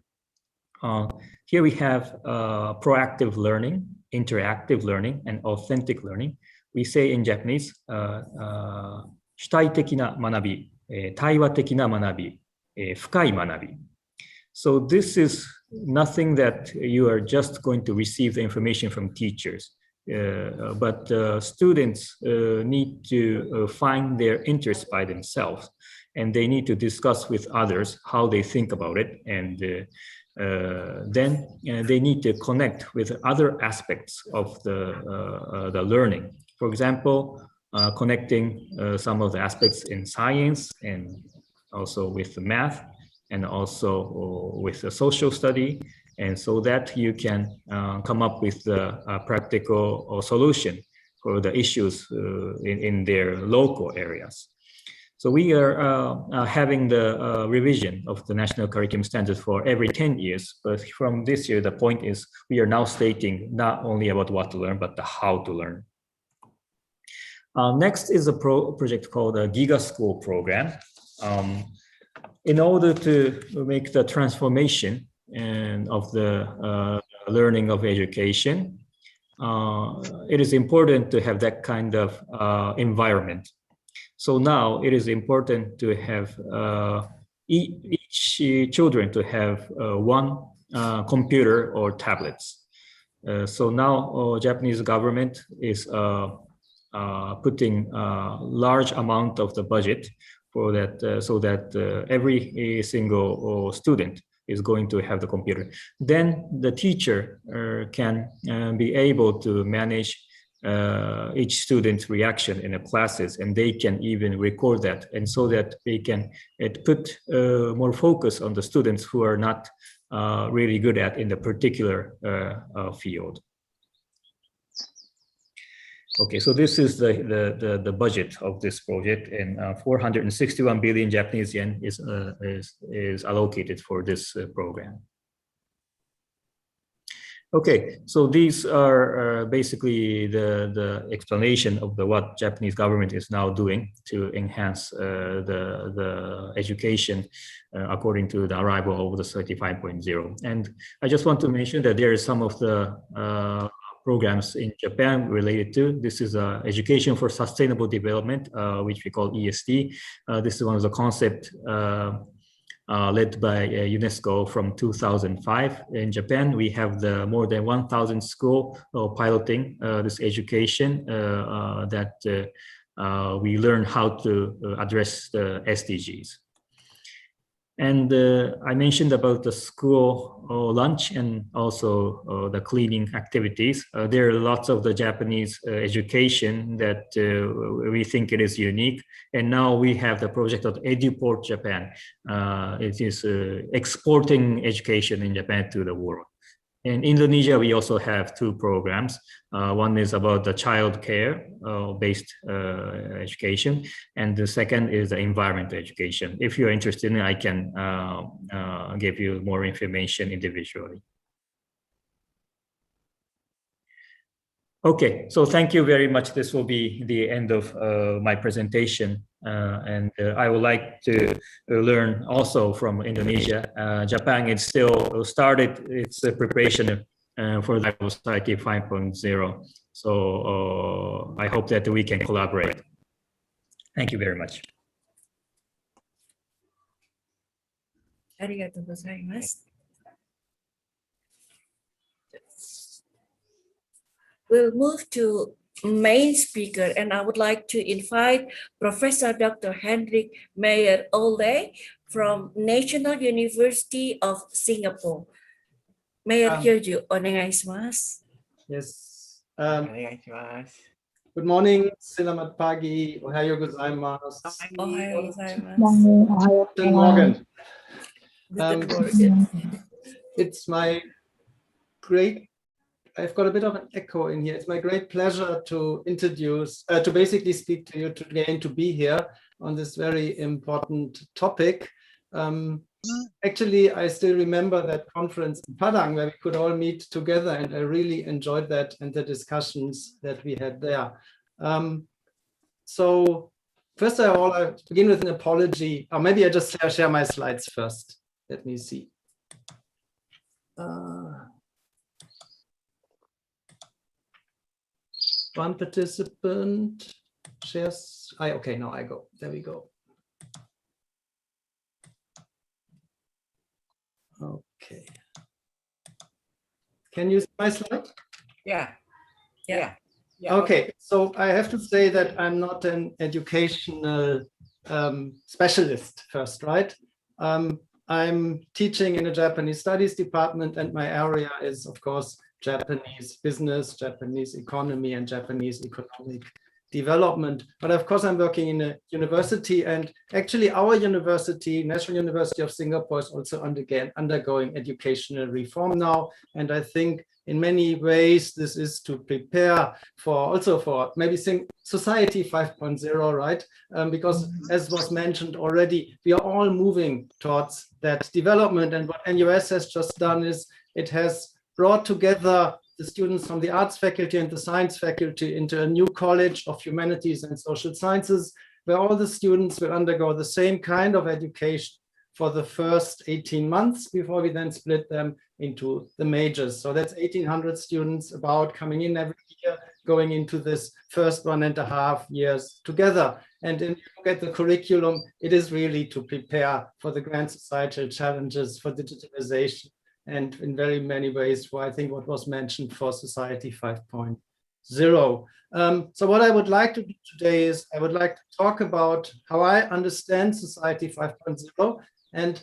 Here we have proactive learning, interactive learning, and authentic learning. We say in Japanese, 主体的な学び、対話的な学び、深い学び. So this is nothing that you are just going to receive the information from teachers, but students need to find their interests by themselves, and they need to discuss with others how they think about it, and then they need to connect with other aspects of the learning. For example, connecting some of the aspects in science and also with the math, and also with the social study, and so that you can come up with the practical solution for the issues in their local areas. So we are having the revision of the national curriculum standards for every 10 years. But from this year, the point is we are now stating not only about what to learn, but the how to learn. Next is a project called the Giga School program. In order to make the transformation of the learning of education, it is important to have that kind of environment. So now it is important to have each children to have one computer or tablets. So now Japanese government is putting a large amount of the budget for that, so that every single student is going to have the computer. Then the teacher can be able to manage each student's reaction in the classes, and they can even record that, and so that they can put more focus on the students who are not really good at in the particular field. Okay, so this is the budget of this project, and 461 billion Japanese yen is allocated for this program. Okay, so these are basically the explanation of what Japanese government is now doing to enhance the education according to the arrival of the 35.0. And I just want to mention that there is some of the programs in Japan related to this is education for sustainable development, which we call ESD. This is one of the concepts led by UNESCO from 2005. In Japan, we have the more than 1,000 schools piloting this education that we learn how to address the SDGs. And I mentioned about the school lunch and also the cleaning activities. There are lots of the Japanese education that we think it is unique. And now we have the project of EduPort Japan. It is exporting education in Japan to the world. In Indonesia, we also have two programs. One is about the child care based education, and the second is the environmental education. If you're interested, I can give you more information individually. Okay, so thank you very much. This will be the end of my presentation. And I would like to learn also from Indonesia. Japan is still started its preparation for the Society 5.0. So I hope that we can collaborate. Thank you very much. ありがとうございます。We'll move to main speaker, and I would like to invite Professor Dr. Hendrick Mayer Olay from National University of Singapore. Mayor Kyoju, onegaishimasu. Yes. Good morning, selamat pagi, ohayo gozaimasu. Ohayo gozaimasu. Guten Morgen. It's my great, I've got a bit of an echo in here. It's my great pleasure to introduce, to basically speak to you today and to be here on this very important topic. Actually, I still remember that conference in Padang where we could all meet together, and I really enjoyed that and the discussions that we had there. So first of all, I begin with an apology, or maybe I just share my slides first. Let me see. One participant shares. Okay, now I go. There we go. Okay. Can you see my slide? Yeah. Okay, so I have to say that I'm not an educational specialist first, right? I'm teaching in a Japanese studies department, and my area is, of course, Japanese business, Japanese economy, and Japanese economic development. But of course, I'm working in a university, and actually our university, National University of Singapore, is also undergoing educational reform now. And I think in many ways, this is to prepare for maybe society 5.0, right? Because as was mentioned already, we are all moving towards that development. And what NUS has just done is it has brought together the students from the arts faculty and the science faculty into a new college of humanities and social sciences, where all the students will undergo the same kind of education for the first 18 months before we then split them into the majors. So that's 1,800 students about coming in every year, going into this first 1.5 years together. And if you look at the curriculum, it is really to prepare for the grand societal challenges, for digitalization, and in very many ways for, I think, what was mentioned for Society 5.0. So what I would like to do today is I would like to talk about how I understand Society 5.0. And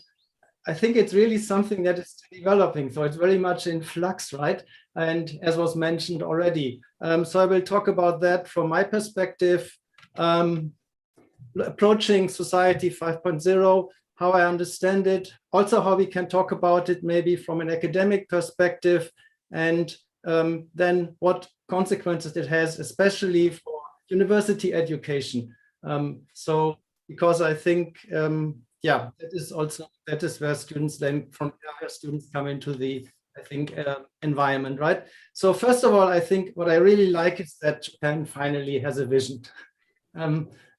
I think it's really something that is developing. So it's very much in flux, right? And as was mentioned already. So I will talk about that from my perspective, approaching Society 5.0, how I understand it, also how we can talk about it maybe from an academic perspective, and then what consequences it has, especially for university education. So because I think, yeah, that is where students then from area students come into the, I think, environment, right? So first of all, I think what I really like is that Japan finally has a vision.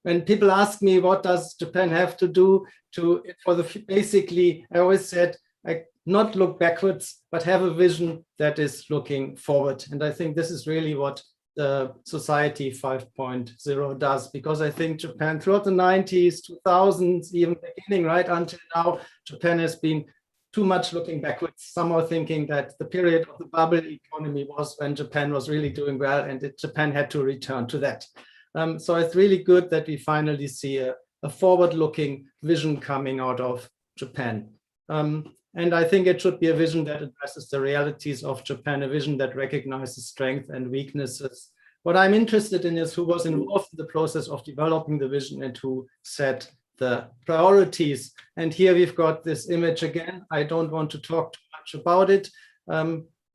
When people ask me, what does Japan have to do basically, I always said, not look backwards, but have a vision that is looking forward. And I think this is really what the Society 5.0 does, because I think Japan throughout the 90s, 2000s, even beginning right until now, Japan has been too much looking backwards, somehow thinking that the period of the bubble economy was when Japan was really doing well, and Japan had to return to that. So it's really good that we finally see a forward-looking vision coming out of Japan. And I think it should be a vision that addresses the realities of Japan, a vision that recognizes strengths and weaknesses. What I'm interested in is who was involved in the process of developing the vision and who set the priorities. And here we've got this image again. I don't want to talk too much about it,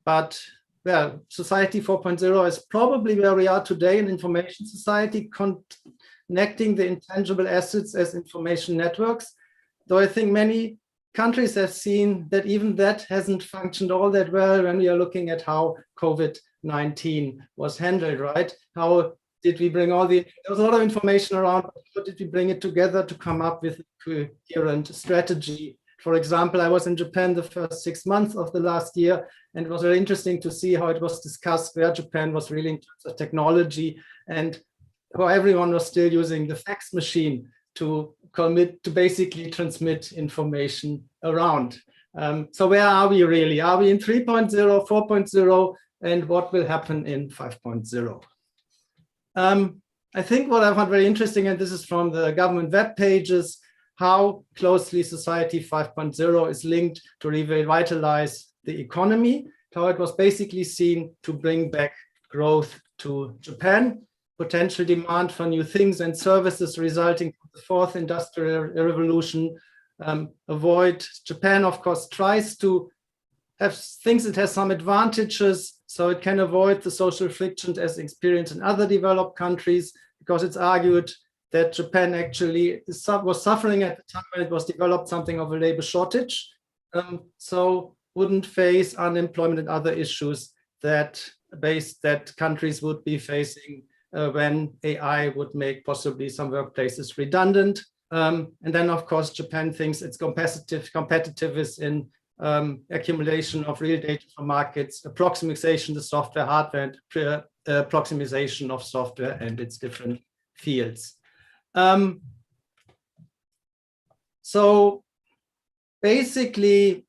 but well, Society 4.0 is probably where we are today, an information society, connecting the intangible assets as information networks. Though I think many countries have seen that even that hasn't functioned all that well when we are looking at how COVID-19 was handled, right? How did we bring there was a lot of information around, how did we bring it together to come up with a coherent strategy? For example, I was in Japan the first 6 months of the last year, and it was very interesting to see how it was discussed where Japan was really in terms of technology, and how everyone was still using the fax machine to basically transmit information around. So where are we really? Are we in 3.0, 4.0, and what will happen in 5.0? I think what I found very interesting, and this is from the government web pages, how closely Society 5.0 is linked to revitalize the economy, how it was basically seen to bring back growth to Japan, potential demand for new things and services resulting from the fourth industrial revolution. Japan, of course, tries to have things that has some advantages, so it can avoid the social friction as experienced in other developed countries, because it's argued that Japan actually was suffering at the time when it was developed something of a labor shortage, so wouldn't face unemployment and other issues that countries would be facing when AI would make possibly some workplaces redundant. And then, of course, Japan thinks it's competitive is in accumulation of real data from markets, approximation to software, hardware, and approximation of software and its different fields. So basically,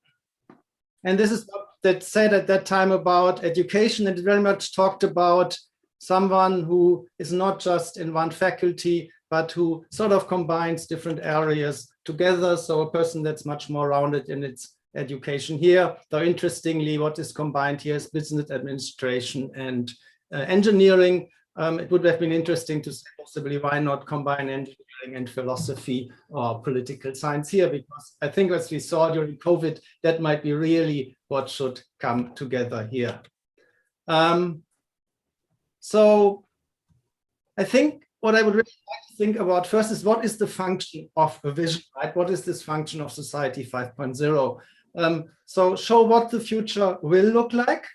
and this is what that said at that time about education, and it very much talked about someone who is not just in one faculty, but who sort of combines different areas together. So a person that's much more rounded in its education here. Though interestingly, what is combined here is business administration and engineering. it would have been interesting to say possibly why not combine engineering and philosophy or political science here, because I think as we saw during COVID, that might be really what should come together here. So I think what I would really like to think about first is what is the function of a vision, right? What is this function of Society 5.0? So show what the future will look like,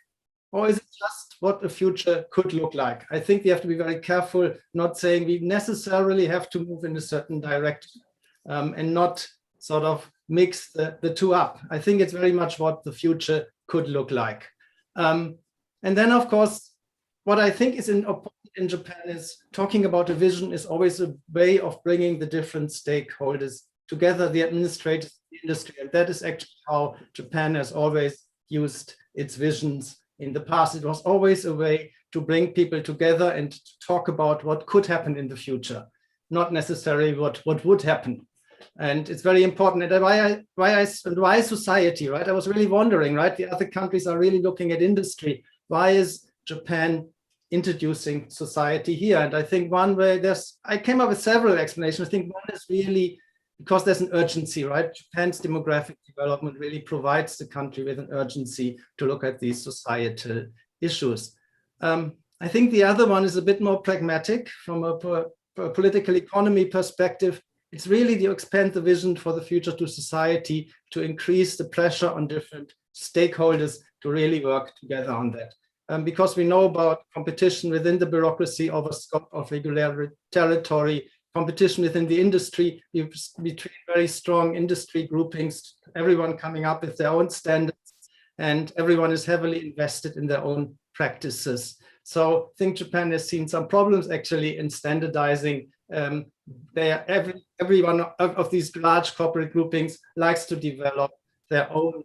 or is it just what the future could look like? I think we have to be very careful not saying we necessarily have to move in a certain direction and not sort of mix the two up. I think it's very much what the future could look like. And then, of course, what I think is important in Japan is talking about a vision is always a way of bringing the different stakeholders together, the administrators, the industry, and that is actually how Japan has always used its visions in the past. It was always a way to bring people together and to talk about what could happen in the future, not necessarily what would happen. And it's very important. And why society, right? I was really wondering, right? The other countries are really looking at industry. Why is Japan introducing society here? And I think one way I came up with several explanations. I think one is really because there's an urgency, right? Japan's demographic development really provides the country with an urgency to look at these societal issues. I think the other one is a bit more pragmatic from a political economy perspective. It's really to expand the vision for the future to society, to increase the pressure on different stakeholders to really work together on that. Because we know about competition within the bureaucracy over scope of regulatory territory, competition within the industry, between very strong industry groupings, everyone coming up with their own standards, and everyone is heavily invested in their own practices. So I think Japan has seen some problems actually in standardizing. Every one of these large corporate groupings likes to develop their own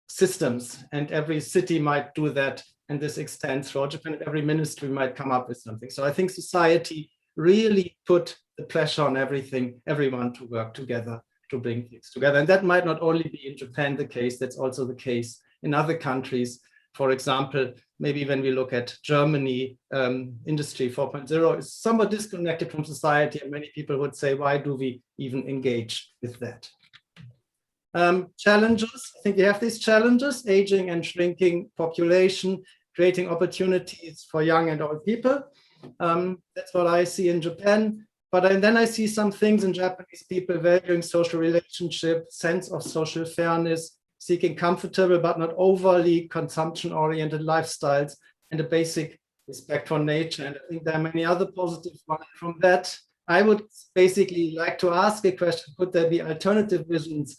systems, and every city might do that. And this extends throughout Japan. Every ministry might come up with something. So I think society really put the pressure on everyone to work together to bring things together. And that might not only be in Japan the case, that's also the case in other countries. For example, maybe when we look at Germany, Industry 4.0 is somewhat disconnected from society. And many people would say, why do we even engage with that? Challenges, I think we have these challenges: aging and shrinking population, creating opportunities for young and old people. That's what I see in Japan. But then I see some things in Japanese people valuing social relationship, sense of social fairness, seeking comfortable but not overly consumption-oriented lifestyles, and a basic respect for nature. And I think there are many other positives from that. I would basically like to ask a question: could there be alternative visions?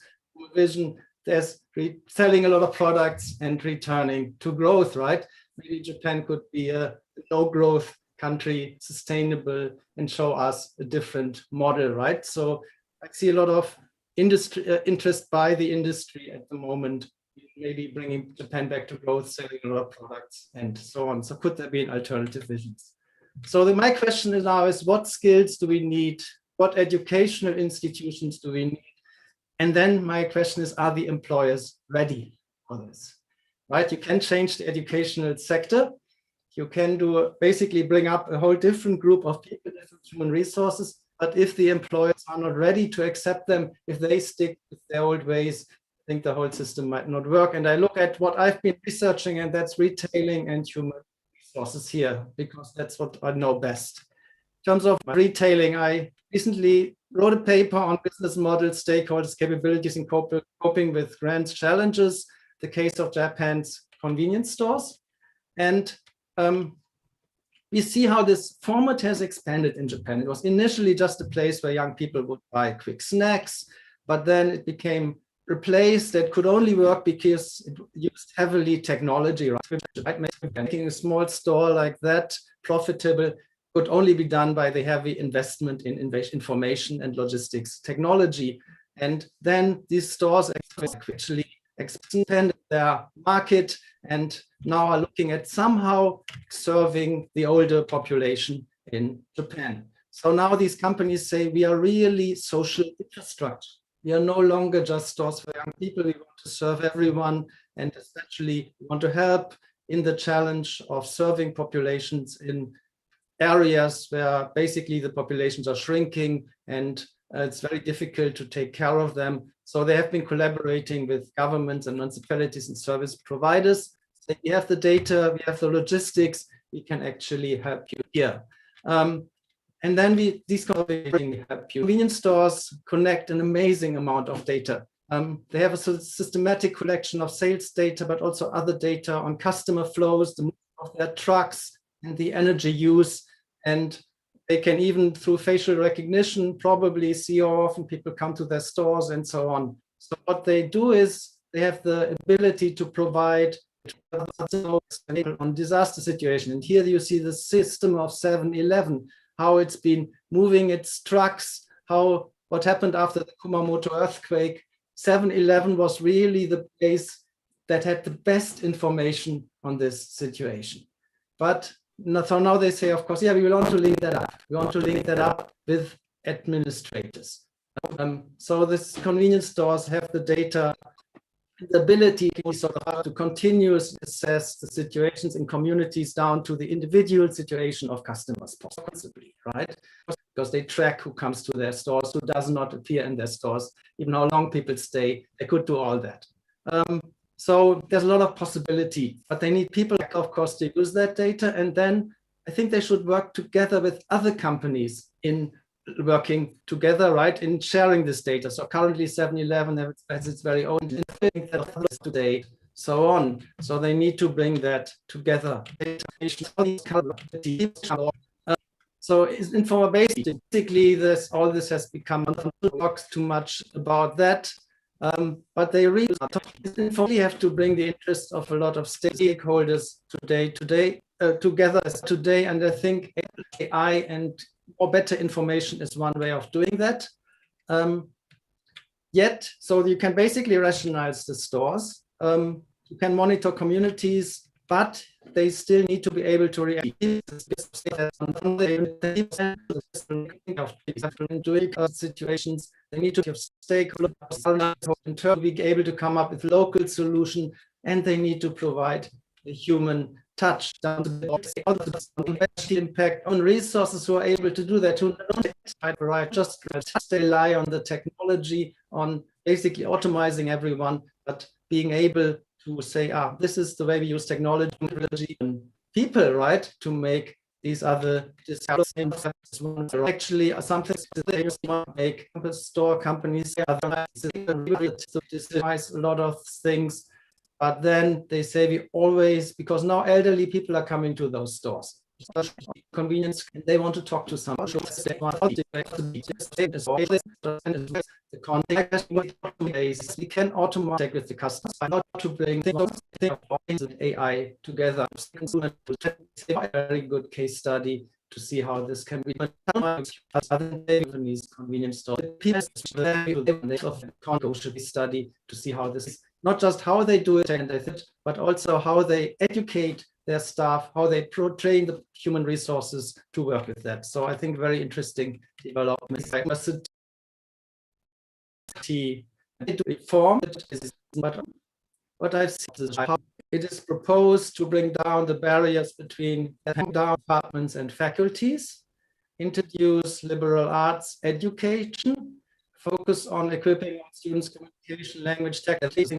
Vision there's selling a lot of products and returning to growth, right? Maybe Japan could be a low growth country, sustainable, and show us a different model, right? So I see a lot of industry interest by the industry at the moment, maybe bringing Japan back to growth, selling a lot of products and so on. So could there be an alternative visions? So my question is now is, what skills do we need? What educational institutions do we need? And then my question is, are the employers ready for this? Right? You can change the educational sector. You can basically bring up a whole different group of people, different human resources. But if the employers are not ready to accept them, if they stick with their old ways, I think the whole system might not work. And I look at what I've been researching, and that's retailing and human resources here, because that's what I know best. In terms of retailing, I recently wrote a paper on business models, stakeholders, capabilities, and coping with grand challenges, the case of Japan's convenience stores. And we see how this format has expanded in Japan. It was initially just a place where young people would buy quick snacks, but then it became a place that could only work because it used heavily technology, right? Making a small store like that profitable could only be done by the heavy investment in information and logistics technology. And then these stores actually expanded their market and now are looking at somehow serving the older population in Japan. So now these companies say we are really social infrastructure. We are no longer just stores for young people. We want to serve everyone, and especially we want to help in the challenge of serving populations in areas where basically the populations are shrinking and it's very difficult to take care of them. So they have been collaborating with governments and municipalities and service providers. So we have the data, we have the logistics, we can actually help you here. And then these collaborating help you. Convenience stores connect an amazing amount of data. They have a systematic collection of sales data, but also other data on customer flows, the movement of their trucks, and the energy use. And they can even, through facial recognition, probably see how often people come to their stores and so on. So what they do is they have the ability to provide on disaster situation. And here you see the system of 7-Eleven, how it's been moving its trucks, what happened after the Kumamoto earthquake. 7-Eleven was really the place that had the best information on this situation. But so now they say, of course, yeah, we want to link that up. We want to link that up with administrators. So this convenience stores have the data, the ability to continuously assess the situations in communities down to the individual situation of customers, possibly, right? Because they track who comes to their stores, who does not appear in their stores, even how long people stay. They could do all that. So there's a lot of possibility, but they need people, of course, to use that data. And then I think they should work together with other companies in working together, right, in sharing this data. So currently 7-Eleven has its very own today, so on. So they need to bring that together. So information, basically all this has become talks too much about that. But they really have to bring the interests of a lot of stakeholders together today, and I think AI and or better information is one way of doing that. So you can basically rationalize the stores. You can monitor communities, but they still need to be able to react situations. They need to have stakeholders be able to come up with local solution, and they need to provide the human touch down to the impact on resources who are able to do that, who don't just rely on the technology, on basically automizing everyone, but being able to say, this is the way we use technology and people, right, to make these other actually something they make store companies decide a lot of things. But then they say we always, because now elderly people are coming to those stores, convenience, and they want to talk to someone. The contact we can automate with the customer, not to bring AI together. A very good case study to see how this can be Japanese convenience stores. Should be studied to see how this is not just how they do it, but also how they educate their staff, how they train the human resources to work with that. So I think very interesting development. Reform, but what I've seen is how it is proposed to bring down the barriers between departments and faculties, introduce liberal arts education, focus on equipping students' communication, language, technology,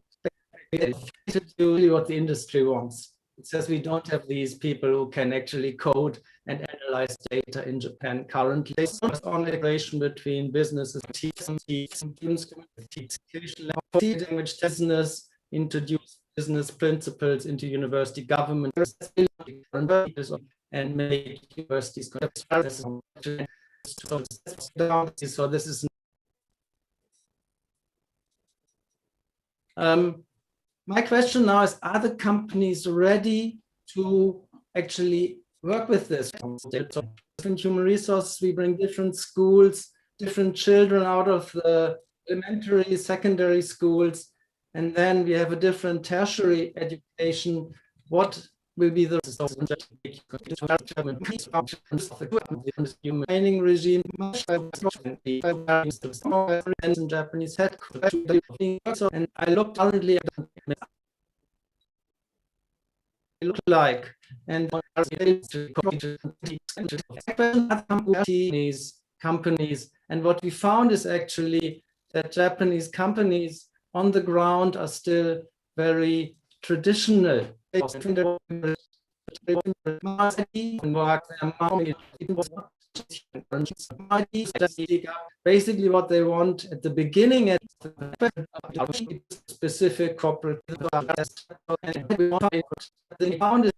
to do what the industry wants. It says we don't have these people who can actually code and analyze data in Japan currently. It's on integration between businesses, students, communication, language, business, introduce business principles into university government, and make universities. So this is. My question now is, are the companies ready to actually work with this? Different human resources, we bring different schools, different children out of the elementary, secondary schools, and then we have a different tertiary education. What will be the training regime in Japanese headquarters? And I look currently at it look like and companies. And what we found is actually that Japanese companies on the ground are still very traditional. Basically what they want at the beginning at specific corporate they found it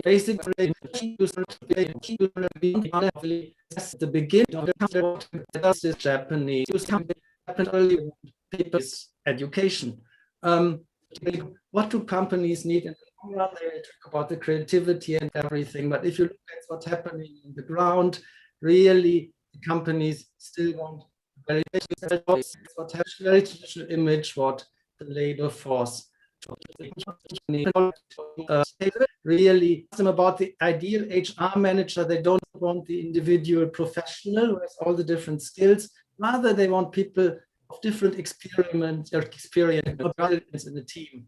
basically at the beginning of the Japanese people's education. What do companies need in the long run? They talk about the creativity and everything, but if you look at what's happening on the ground, really the companies still want very traditional image what the labor force really ask them about the ideal HR manager. They don't want the individual professional who has all the different skills. Rather, they want people of different experience in the team.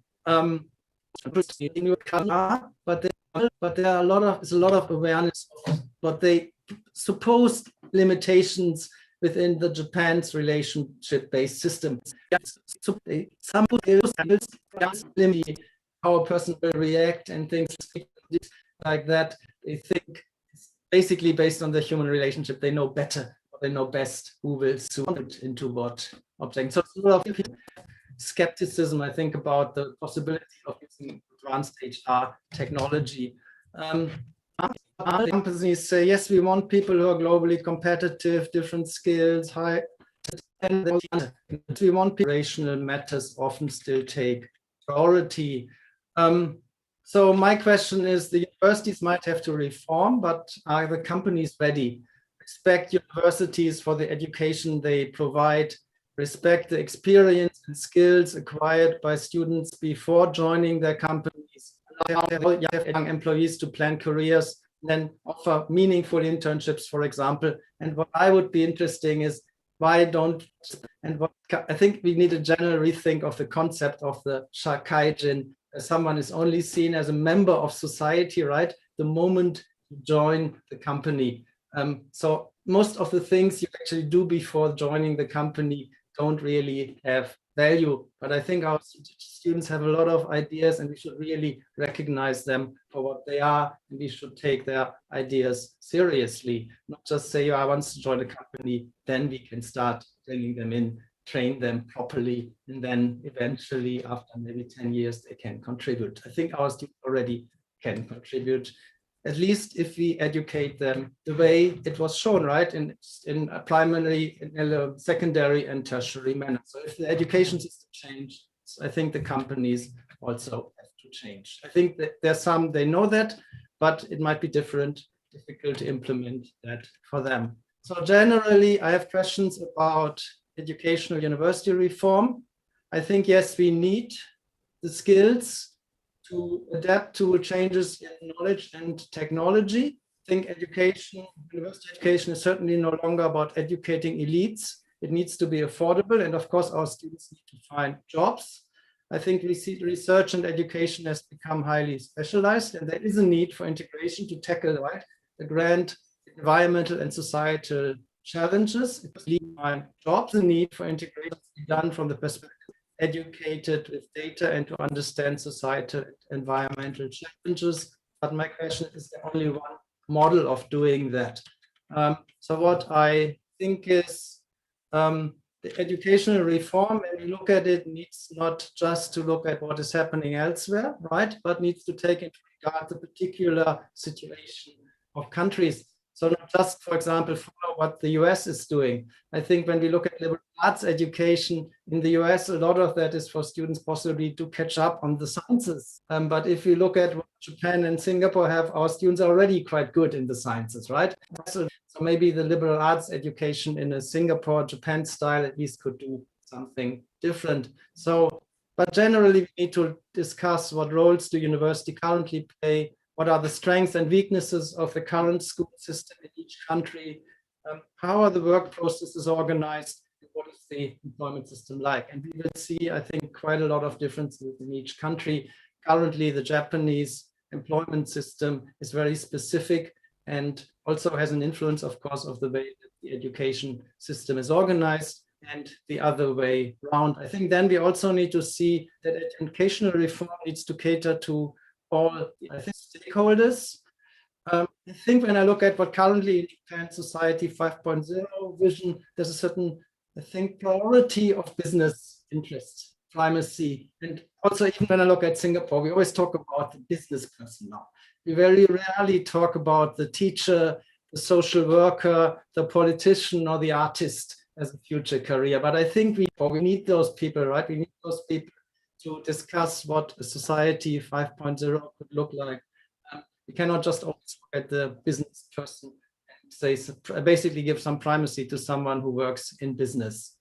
But there are a lot of awareness of what they supposed limitations within the Japan's relationship-based system. Some limit how a person will react and things like that. They think basically based on the human relationship, they know better, or they know best who will suit into what object. So a lot of skepticism, I think, about the possibility of using advanced HR technology. Companies say, yes, we want people who are globally competitive, different skills, high, and we want operational matters often still take priority. So my question is, the universities might have to reform, but are the companies ready? Respect universities for the education they provide, respect the experience and skills acquired by students before joining their companies, allow young employees to plan careers, then offer meaningful internships, for example. And what I would be interesting is why don't, and what I think we need a general rethink of the concept of the shakaijin, as someone is only seen as a member of society, right? The moment you join the company. So most of the things you actually do before joining the company don't really have value, but I think our students have a lot of ideas and we should really recognize them for what they are, and we should take their ideas seriously, not just say, oh, I want to join a company, then we can start bringing them in, train them properly, and then eventually after maybe 10 years, they can contribute. I think our students already can contribute, at least if we educate them the way it was shown, right, in a primary, in a secondary and tertiary manner. So if the education system changes, I think the companies also have to change. I think that there's some, they know that, but it might be difficult to implement that for them. So generally, I have questions about educational university reform. I think, yes, we need the skills to adapt to changes in knowledge and technology. I think education, university education is certainly no longer about educating elites. It needs to be affordable. And of course, our students need to find jobs. I think we see research and education has become highly specialized, and there is a need for integration to tackle, right, the grand environmental and societal challenges. It needs to find jobs, the need for integration to be done from the perspective educated with data and to understand societal and environmental challenges. But my question is, there only one model of doing that? So what I think is the educational reform, when we look at it, needs not just to look at what is happening elsewhere, right, but needs to take into regard the particular situation of countries. So not just, for example, follow what the US is doing. I think when we look at liberal arts education in the US, a lot of that is for students possibly to catch up on the sciences. But if we look at what Japan and Singapore have, our students are already quite good in the sciences, right? So maybe the liberal arts education in a Singapore, Japan style at least could do something different. So, but generally we need to discuss what roles do university currently play, what are the strengths and weaknesses of the current school system in each country? How are the work processes organized? What is the employment system like? And we will see, I think, quite a lot of differences in each country. Currently, the Japanese employment system is very specific and also has an influence, of course, of the way that the education system is organized and the other way around. I think then we also need to see that educational reform needs to cater to all, I think, stakeholders. I think when I look at what currently in Japan Society 5.0 vision, there's a certain, I think, priority of business interests, primacy. And also even when I look at Singapore, we always talk about the business person now. We very rarely talk about the teacher, the social worker, the politician, or the artist as a future career. But I think we need those people, right? We need those people to discuss what a society 5.0 could look like. We cannot just always look at the business person and say, basically give some primacy to someone who works in business.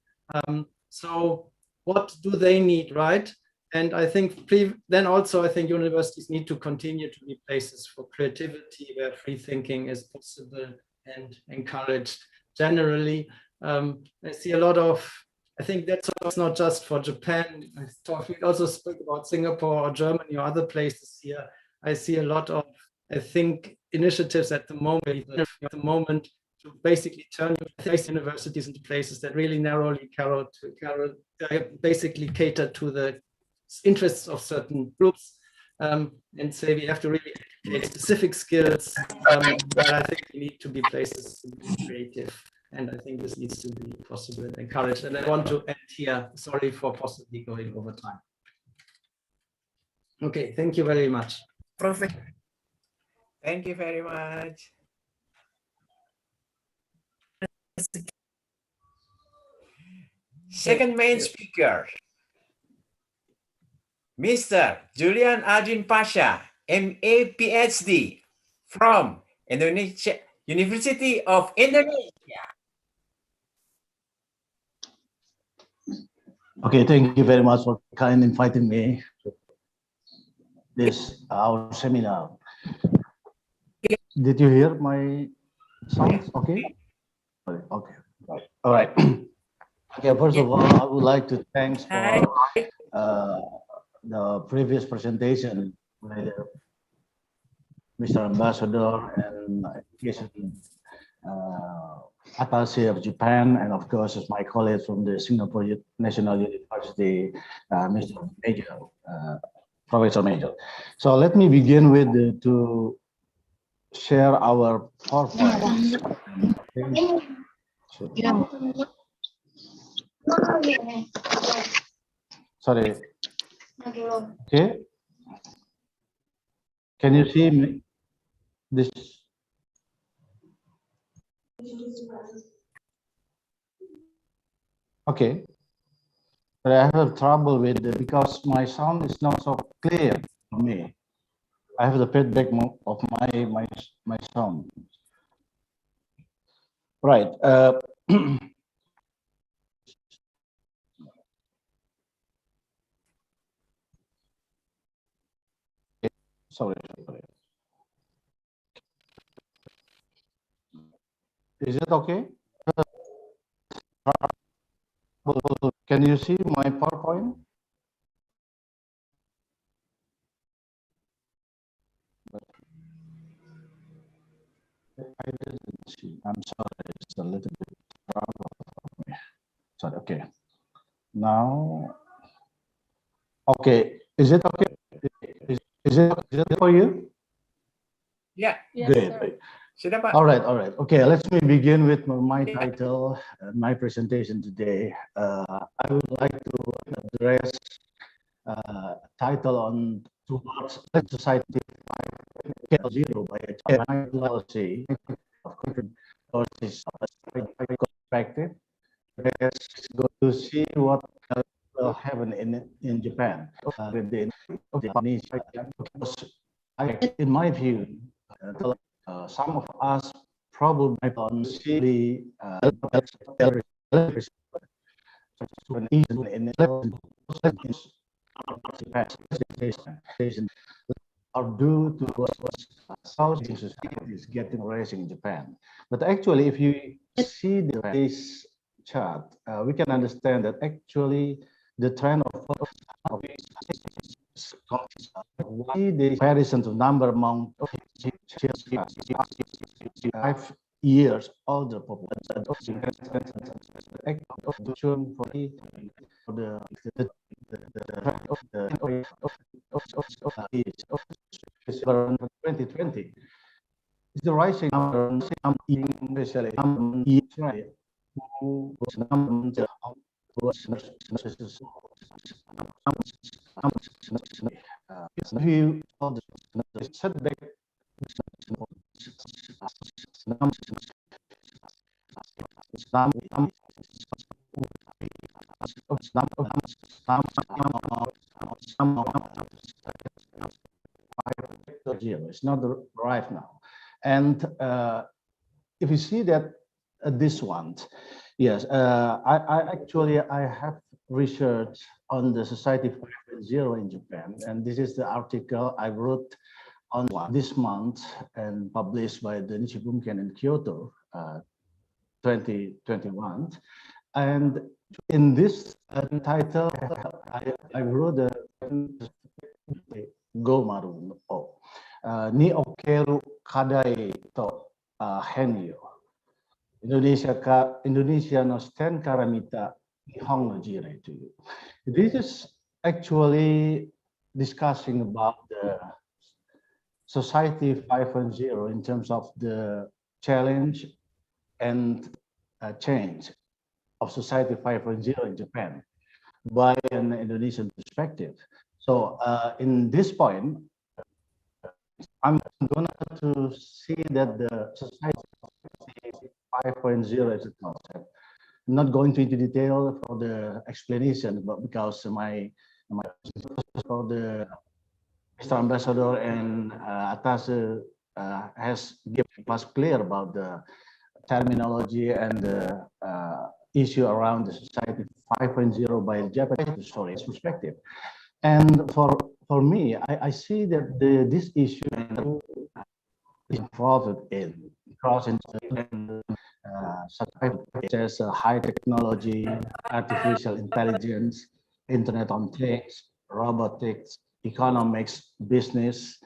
So what do they need, right? And I think then also I think universities need to continue to be places for creativity where free thinking is possible and encouraged generally. I see a lot of, I think that's not just for Japan. We also spoke about Singapore or Germany or other places here. I see a lot of, I think, initiatives at the moment to basically turn universities into places that really narrowly basically cater to the interests of certain groups and say we have to really educate specific skills. But I think we need to be places to be creative. And I think this needs to be possible and encouraged. And I want to end here. Sorry for possibly going over time. Okay, thank you very much. Perfect. Thank you very much. Second main speaker, Mr. Julian Aldrin Pasha, MA PhD from Indonesia, University of Indonesia. Okay, thank you very much for kind inviting me to this our seminar. Did you hear my sounds? Okay. Okay. All right. Okay. First of all, I would like to thank for the previous presentation by Mr. Ambassador and Attaché of Japan, and of course my colleagues from the Singapore National University, Mr. Major, Professor Major. So let me begin with to share our PowerPoint. Sorry. Okay. Can you see me? This. Okay. But I have trouble with it because my sound is not so clear for me. I have the feedback of my sound. Right. Sorry. Is it okay? Can you see my PowerPoint? I didn't see. I'm sorry. It's a little bit trouble for me. Sorry. Okay. Now. Okay. Is it okay? Is it for you? Yeah. Great. All right. Okay, let me begin with my title, my presentation today. I would like to address title on two parts: society 5.0 by a policy of perspective. Let's go to see what will happen in Japan with the Indonesia. In my view, some of us probably don't see the are due to South society is getting raising in Japan. But actually, if you see this chart, we can understand that actually the trend of the comparison of number among 5 years older population for the 2020 is the rising number, especially who was number view of the setback it's not right now. And if you see that this one, yes, I have research on the Society 5.0 in Japan, and this is the article I wrote on this month and published by the Nishi Bunken in Kyoto, 2021. And in this title, I wrote a Gomaru o ni okeru kadai to henyo Indonesia no stand karamita nihon no jirei to you. This is actually discussing about the Society 5.0 in terms of the challenge and change of Society 5.0 in Japan by an Indonesian perspective. So in this point, I'm going to see that the Society 5.0 is a concept. I'm not going into detail for the explanation, but because my for the Mr. Ambassador and Atase has given us clear about the terminology and the issue around the Society 5.0 by Japanese historians' perspective. And for me, I see that this issue is involved in crossing such as high technology, artificial intelligence, Internet on Things, robotics, economics, business,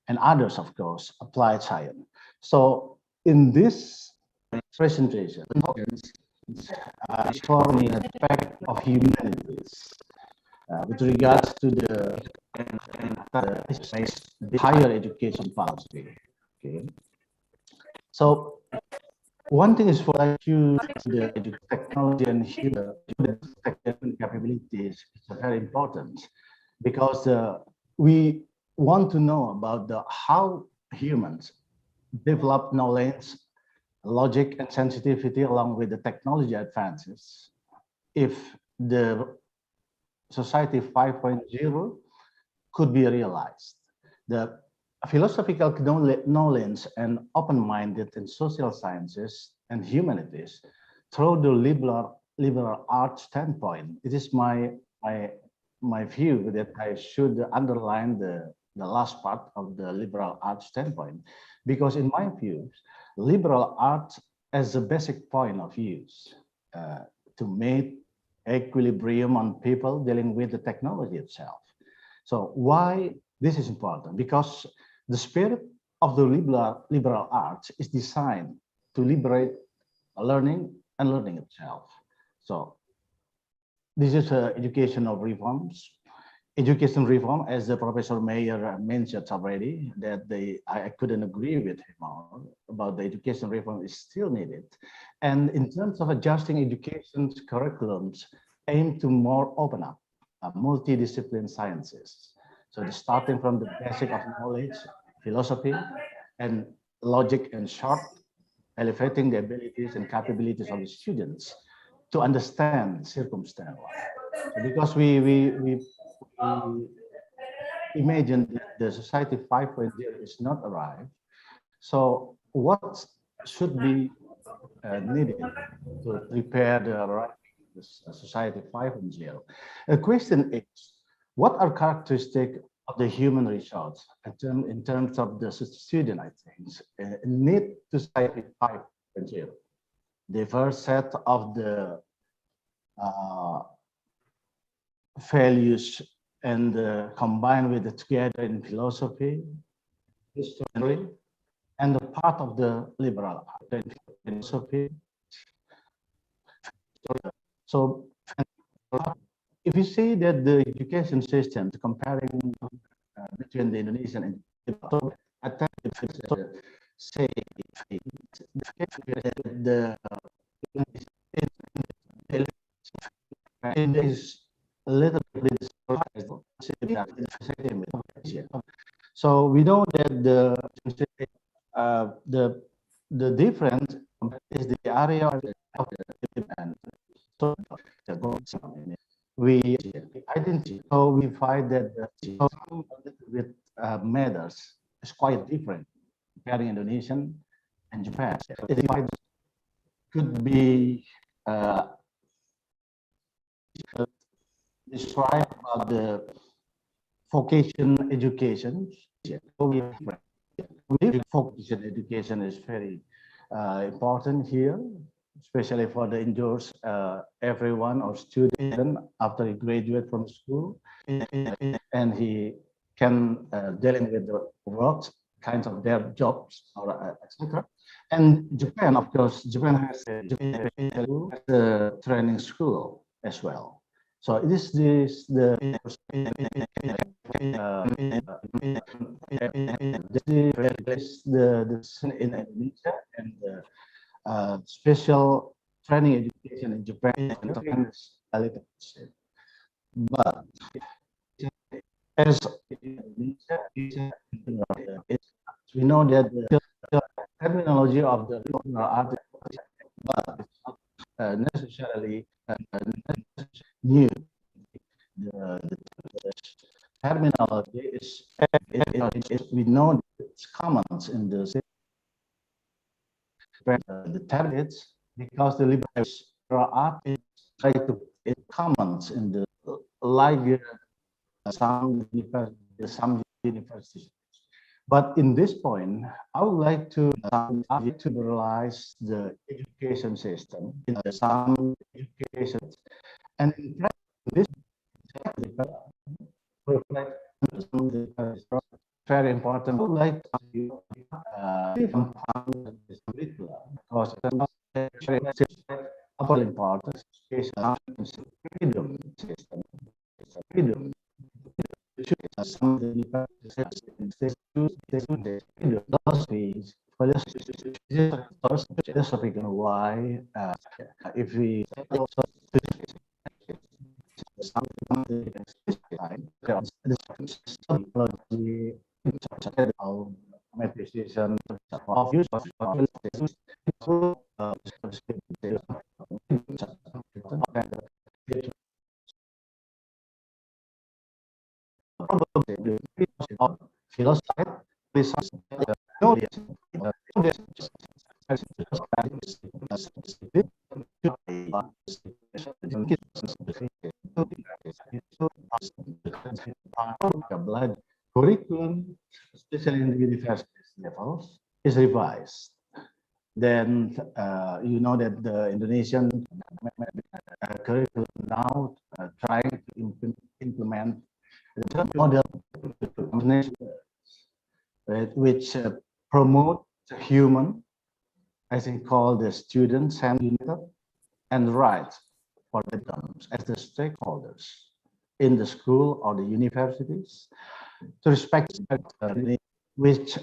and others, of course, applied science. So in this presentation, for me, an aspect of humanities with regards to the higher education policy. Okay. So one thing is for you, the technology and human capabilities is very important because we want to know about how humans develop knowledge, logic, and sensitivity along with the technology advances. If the Society 5.0 could be realized, the philosophical knowledge and open-minded in social sciences and humanities through the liberal arts standpoint, it is my view that I should underline the last part of the liberal arts standpoint, because in my view, liberal arts as a basic point of use to make equilibrium on people dealing with the technology itself. So why this is important? Because the spirit of the liberal arts is designed to liberate learning and learning itself. So this is educational reforms. Education reform, as the Professor Mayer mentioned already, that I couldn't agree with him on about the education reform is still needed. And in terms of adjusting education curriculums, aim to more open up multidiscipline sciences. So starting from the basic of knowledge, philosophy, and logic and short, elevating the abilities and capabilities of the students to understand circumstance. Because we imagine that the Society 5.0 is not arrived. So what should be needed to prepare the Society 5.0? The question is, what are characteristics of the human resource in terms of the student, I think, need to Society 5.0? The first set of the values and combined with it together in philosophy, history, and the part of the liberal art in philosophy. So if you see that the education system comparing between the Indonesian and say the is a little bit so we know that the difference is the area of the demand. So we identify, so we find that with matters is quite different comparing Indonesian and Japan. It could be describe about the vocation education. Vocation education is very important here, especially for the indoors, everyone or student after he graduate from school, and he can dealing with the work, kinds of their jobs or etc. And Japan, of course, Japan has a training school as well. So this is the in Indonesia and the special training education in Japan is a little bit, but as Indonesia, we know that the terminology of the liberal art, but necessarily new. The terminology is we know it's common in the targets because the liberal art is try to it common in the like some universities. But in this point, I would like to liberalize the education system in some education, and in this reflect very important. I would like to because it's very important freedom system. Freedom. Why if we meditation of use of philosophy curriculum, especially in the university levels, is revised. Then you know that the Indonesian curriculum now trying to implement the model which promote the human, as in call the students and rights for the terms as the stakeholders in the school or the universities to respect which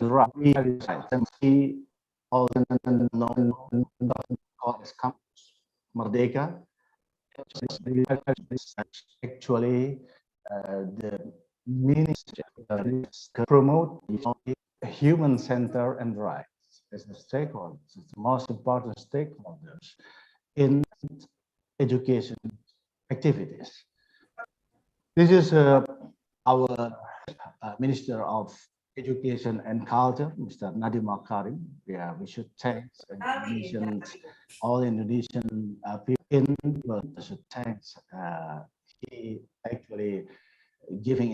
right and see all the call as campus Merdeka. Actually, the meaning promote human center and rights as the stakeholders, it's the most important stakeholders in education activities. This is our Minister of Education and Culture, Mr. Nadiem Makarim. Yeah, we should thank all Indonesian people in world. Should thank he actually giving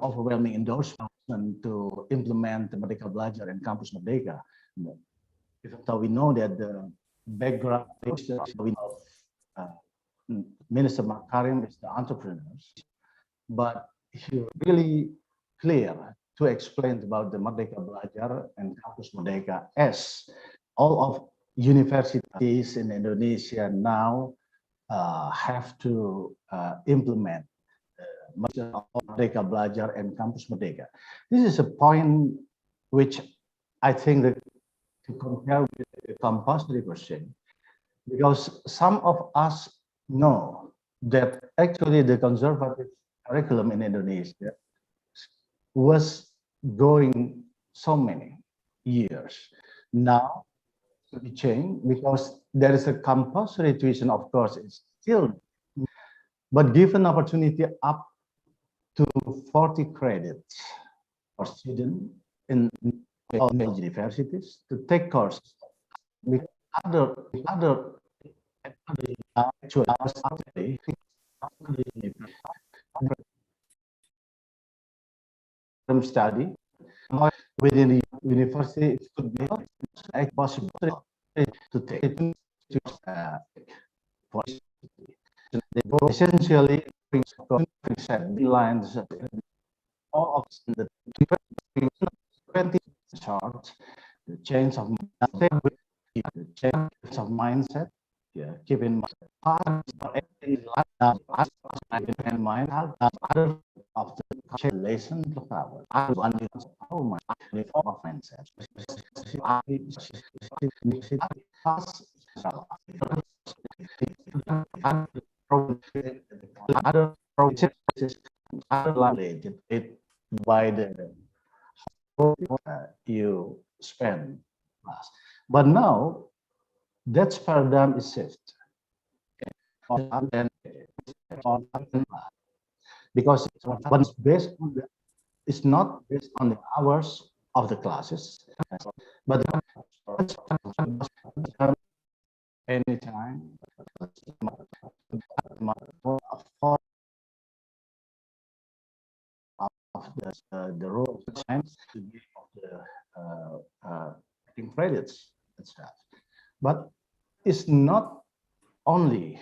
overwhelming endorsement to implement the Merdeka Belajar and Campus Merdeka. Even though we know that the background of Minister Makarim is the entrepreneurs, but he really clear to explain about the Merdeka Belajar and Kampus Merdeka, as all of universities in Indonesia now have to implement Merdeka Belajar and Kampus Merdeka. This is a point which I think that to compare with the compulsory version, because some of us know that actually the conservative curriculum in Indonesia was going so many years. Now to be changed because there is a compulsory tuition, of course, it's still, but given opportunity up to 40 credits for students in all major universities to take courses with other actually study within the university. It could be possible to take for essentially lines all of the 20 charts, the change of mindset. Yeah, keep in mind other of the lesson of power. Mindset. Other processes are related by the you spend class. But now that paradigm is shift. Because it's based on the, it's not based on the hours of the classes, but anytime of the role of science to be of the credits itself. But it's not only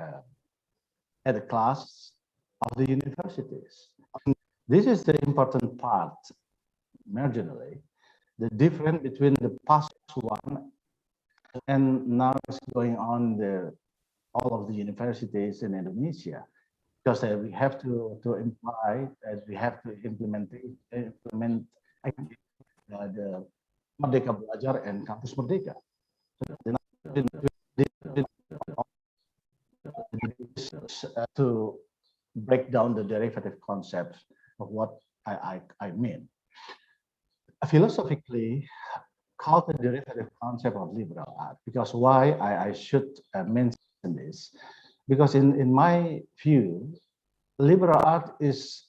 at the class of the universities. This is the important part, marginally, the difference between the past one and now is going on all of the universities in Indonesia, because we have to imply that we have to implement the Merdeka Belajar and Kampus Merdeka. To break down the derivative concepts of what I mean. Philosophically, called the derivative concept of liberal art, because why I should mention this, because in my view, liberal art is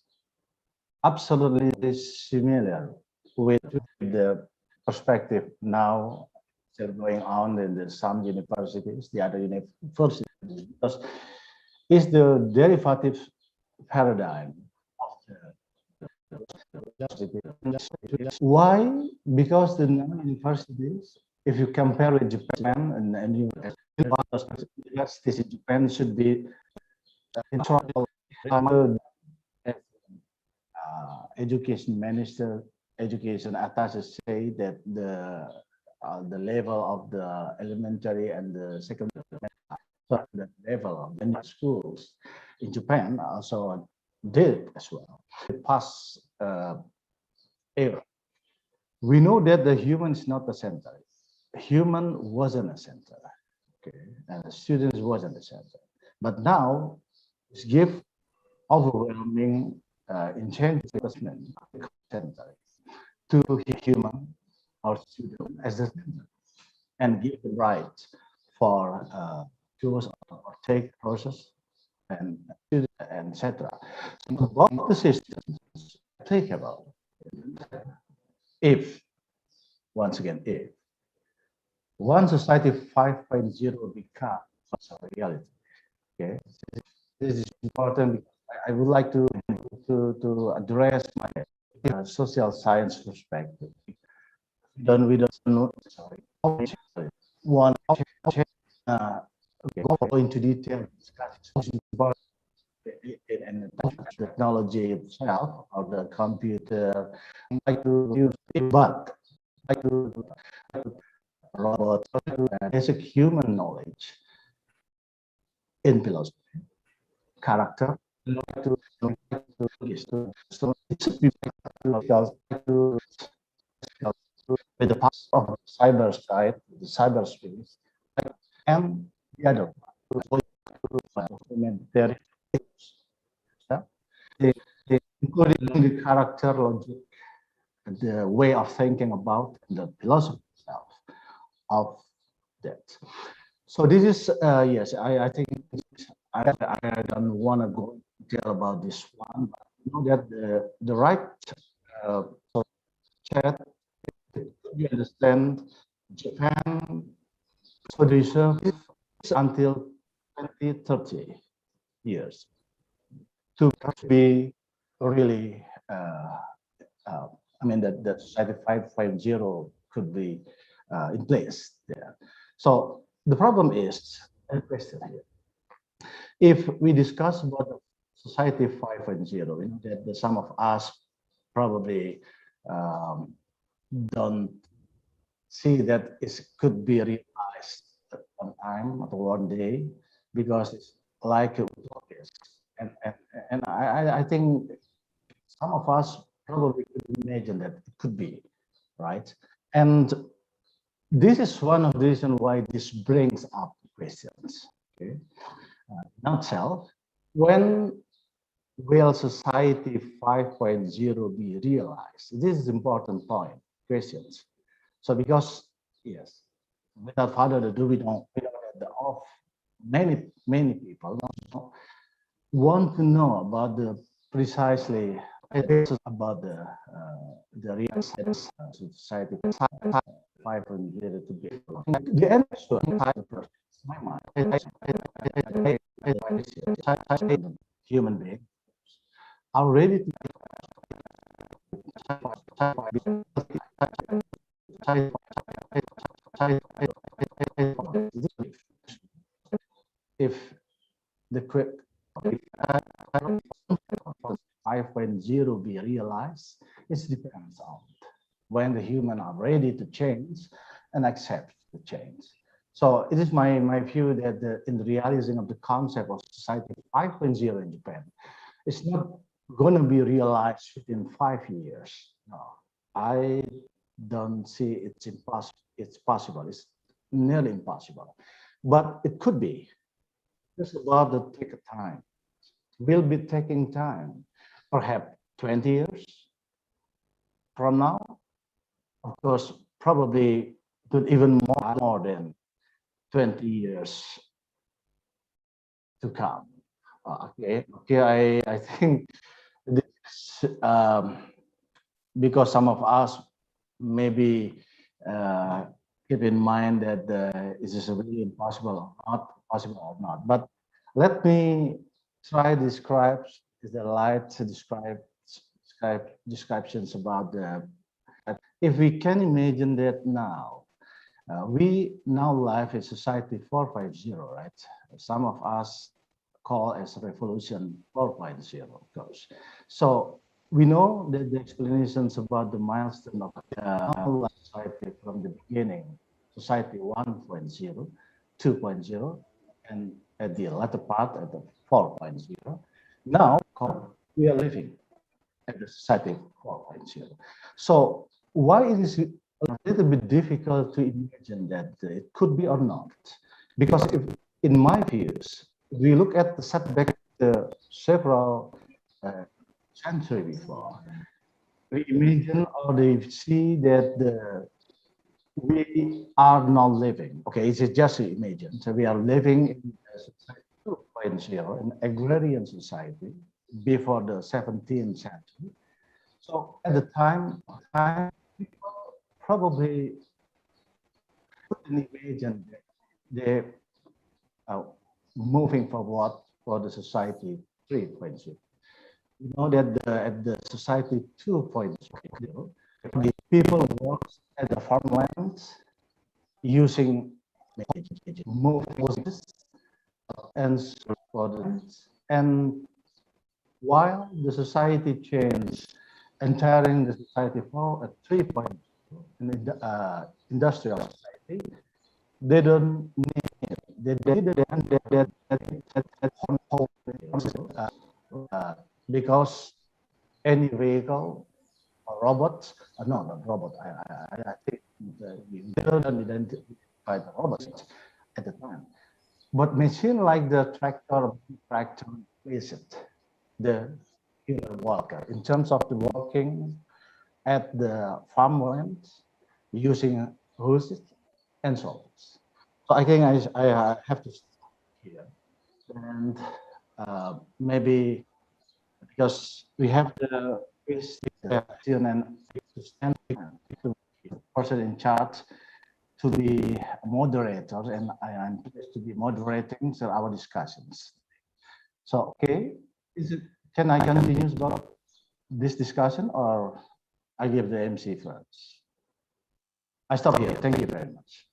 absolutely similar with the perspective now still going on in some universities, the other universities, because it's the derivative paradigm of the why? Because the non-universities, if you compare with Japan and universities in Japan should be education minister, education attaches say that the level of the elementary and the secondary the level of the schools in Japan also did as well. The past era, we know that the human is not the center. Human wasn't a center, okay, and the students wasn't the center. But now it's give overwhelming enchantment to human or student as the center, and give the right for choose or take courses and etc. So about the systems, think about if, once again, if one society 5.0 becomes a reality, okay, this is important because I would like to address my social science perspective. We don't know, sorry, one okay, go into detail discussion. in technology itself, or the computer, like to use it, but like to robot, basic human knowledge in philosophy, character, so it should be with the part of the cyber side, the cyberspace, and the other humanitarian, including the character, logic, the way of thinking about the philosophy itself of that. So this is yes, I think I don't want to go detail about this one, but you know that the right chat, you understand Japan so deserve until 2030 years to be really I mean that the society 5.0 could be in place there. So the problem is a question here. If we discuss about the society 5.0, you know that some of us probably don't see that it could be realized at one time or one day, because it's like a utopia. And I think some of us probably could imagine that it could be, right? And this is one of the reasons why this brings up questions. Okay, not self. When will society 5.0 be realized? This is important point. Questions. So because yes, without further ado, we know that many people want to know about the precisely about the real society 5.0 to be. The answer my mind. Human beings are ready to if the quick 5.0 be realized, it depends on when the human are ready to change and accept the change. So it is my view that in the realizing of the concept of society 5.0 in Japan, it's not going to be realized within 5 years. No, I don't see it's impossible. It's possible. It's nearly impossible, but it could be. It's about the take time. Will be taking time, perhaps 20 years from now. Of course, probably even more than 20 years to come. Okay. I think this, because some of us maybe keep in mind that is this really impossible or not possible or not. But let me try describes the light descriptions about the. If we can imagine that now, we now live in society 4.0, right? Some of us call as revolution 4.0, of course. So we know that the explanations about the milestone of society from the beginning, society 1.0, 2.0, and at the latter part at the 4.0. Now we are living at the society 4.0. So why it is a little bit difficult to imagine that it could be or not? Because if, in my views, if we look at the setback several centuries before, we imagine or we see that we are not living. Okay, it's just imagine. So we are living in society 2.0, an agrarian society before the 17th century. So at the time people probably couldn't imagine that they are moving forward for the society 3.0. You know that at the society 2.0, the people work at the farmlands using moving and while the society change entering the society 3.0 in the industrial society, they don't need, they didn't because any vehicle or robots, no, not robot, I think they don't identify the robots at the time. But machine like the tractor is it the human worker in terms of the working at the farmland using hoses and so on. So I think I have to stop here, and maybe because we have the question and the person in charge to be moderators, and I am pleased to be moderating our discussions. So, okay, can I continue about this discussion, or I give the MC first? I stop here. Thank you very much.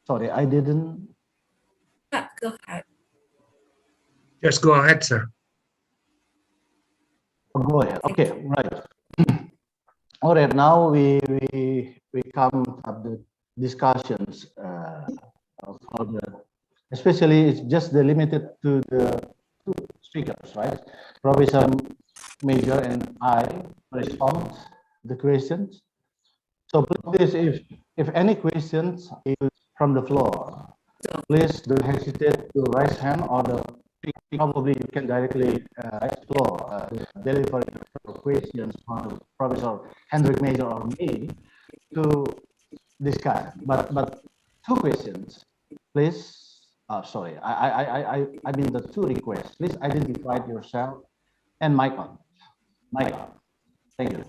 Sorry, I didn't. Go ahead. Just go ahead, sir. Go ahead. Okay, right. All right. Now we come to the discussions for the, especially it's just limited to the two speakers, right? Professor Major and I respond the questions. So please, if any questions from the floor, please don't hesitate to raise hand, or probably you can directly explore deliver questions from Professor Hendrick Major or me to discuss. But two questions, please. Sorry, I mean the two requests. Please identify yourself and mic on. Mic on. Thank you.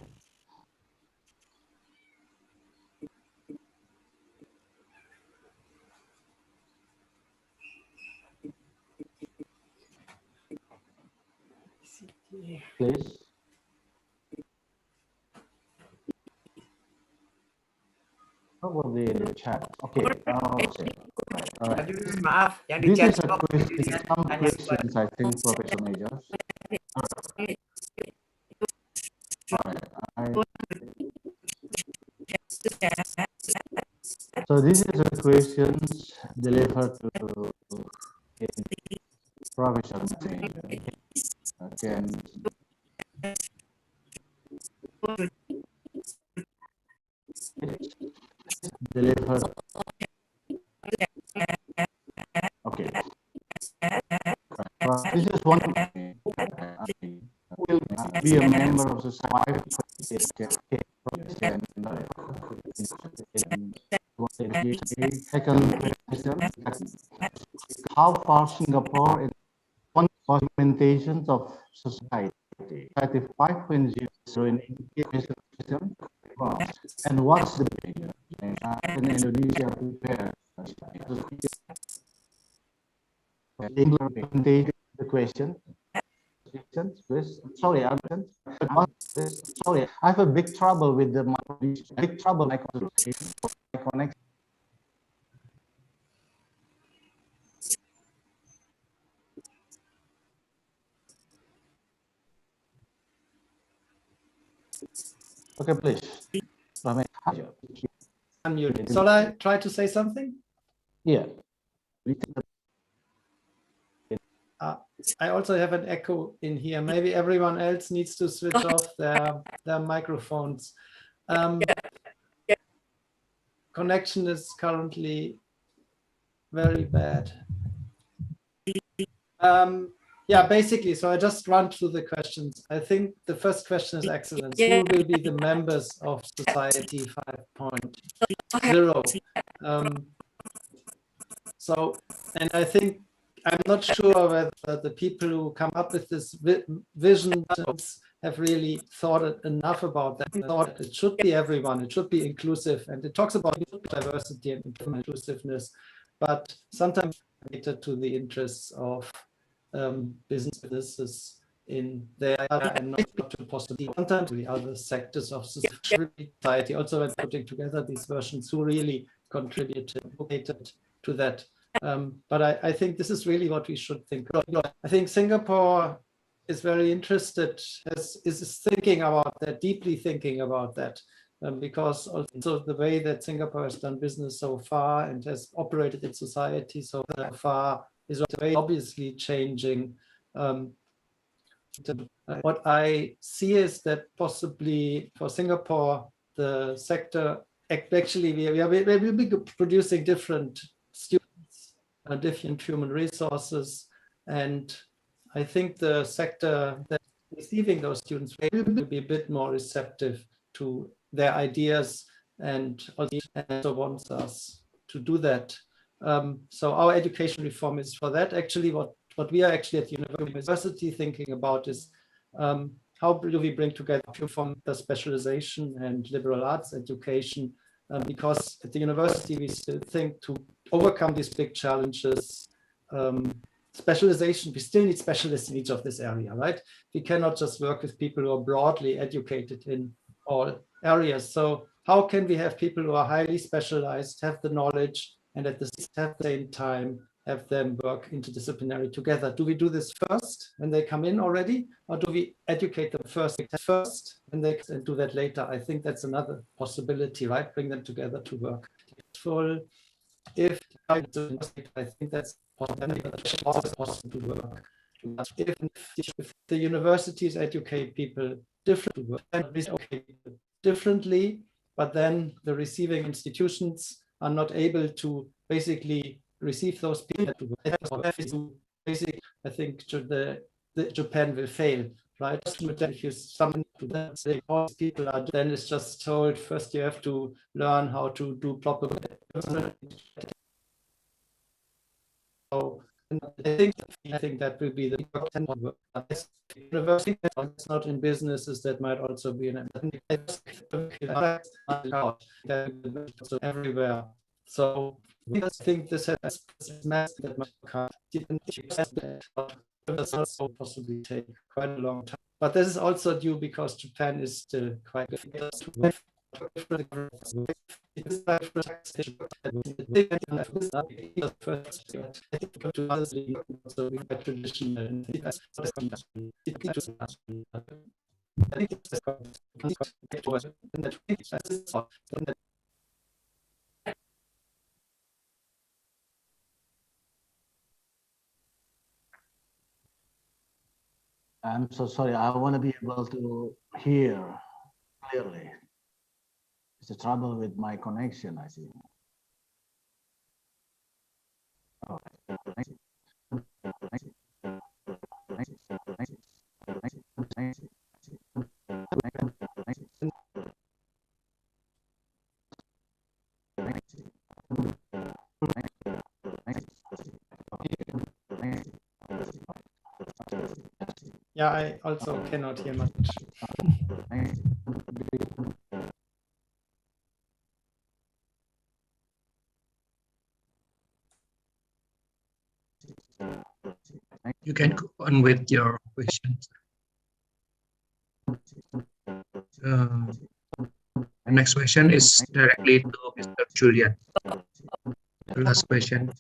Please. Probably in the chat. Okay. Maaf, yang di This chat is a question, some questions, I think, Professor Major. So this is a question delivered to Professor Major. Okay. Delivered. Okay. This is one will be a member of society. Second question: how far Singapore is on implementations of society 5.0 in education system, and what's the in Indonesia prepare implementation? The question. Sorry, sorry. I have a big trouble with the my connection. Okay, please. Unmuted. Shall I try to say something? Yeah. I also have an echo in here. Maybe everyone else needs to switch off their microphones. Connection is currently very bad. Yeah, basically, so I just run through the questions. I think the first question is excellent. Who will be the members of Society 5.0? So, and I think, I'm not sure whether the people who come up with this vision have really thought enough about that. Thought it should be everyone, it should be inclusive, and it talks about diversity and inclusiveness, but sometimes related to the interests of businesses in there and not to possibly sometimes the other sectors of society. Also, when putting together these versions, who really contributed to that But I think this is really what we should think. I think Singapore is very interested, is thinking about that, deeply thinking about that, because also the way that Singapore has done business so far and has operated in society so far is very obviously changing. What I see is that possibly for Singapore, the sector, actually we will be producing different students, different human resources, and I think the sector that receiving those students will be a bit more receptive to their ideas and also wants us to do that. So our education reform is for that. Actually, what we are actually at the university thinking about is how do we bring together from the specialization and liberal arts education, because at the university we still think to overcome these big challenges, specialization, we still need specialists in each of this area, right? We cannot just work with people who are broadly educated in all areas. So how can we have people who are highly specialized, have the knowledge, and at the same time have them work interdisciplinary together? Do we do this first when they come in already, or do we educate them first and they can do that later? I think that's another possibility, right? Bring them together to work. If I think that's possible to work. If the universities educate people differently, but then the receiving institutions are not able to basically receive those people. Basically, I think the Japan will fail, right? If you summon to that, say all people are, then it's just told first you have to learn how to do proper. So I think that will be the university. It's not in businesses, that might also be an everywhere. So I think this has that much also possibly take quite a long time. But this is also due because Japan is still quite I'm so sorry. I want to be able to hear clearly. It's a trouble with my connection, I see. Oh. Yeah, I also cannot hear much. You can go on with your questions. The next question is directly to Mr. Julian. The last question.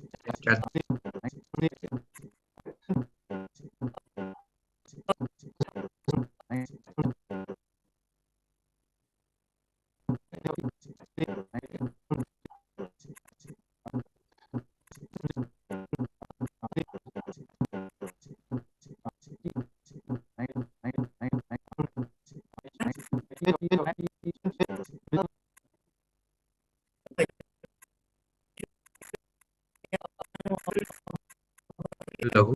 Hello.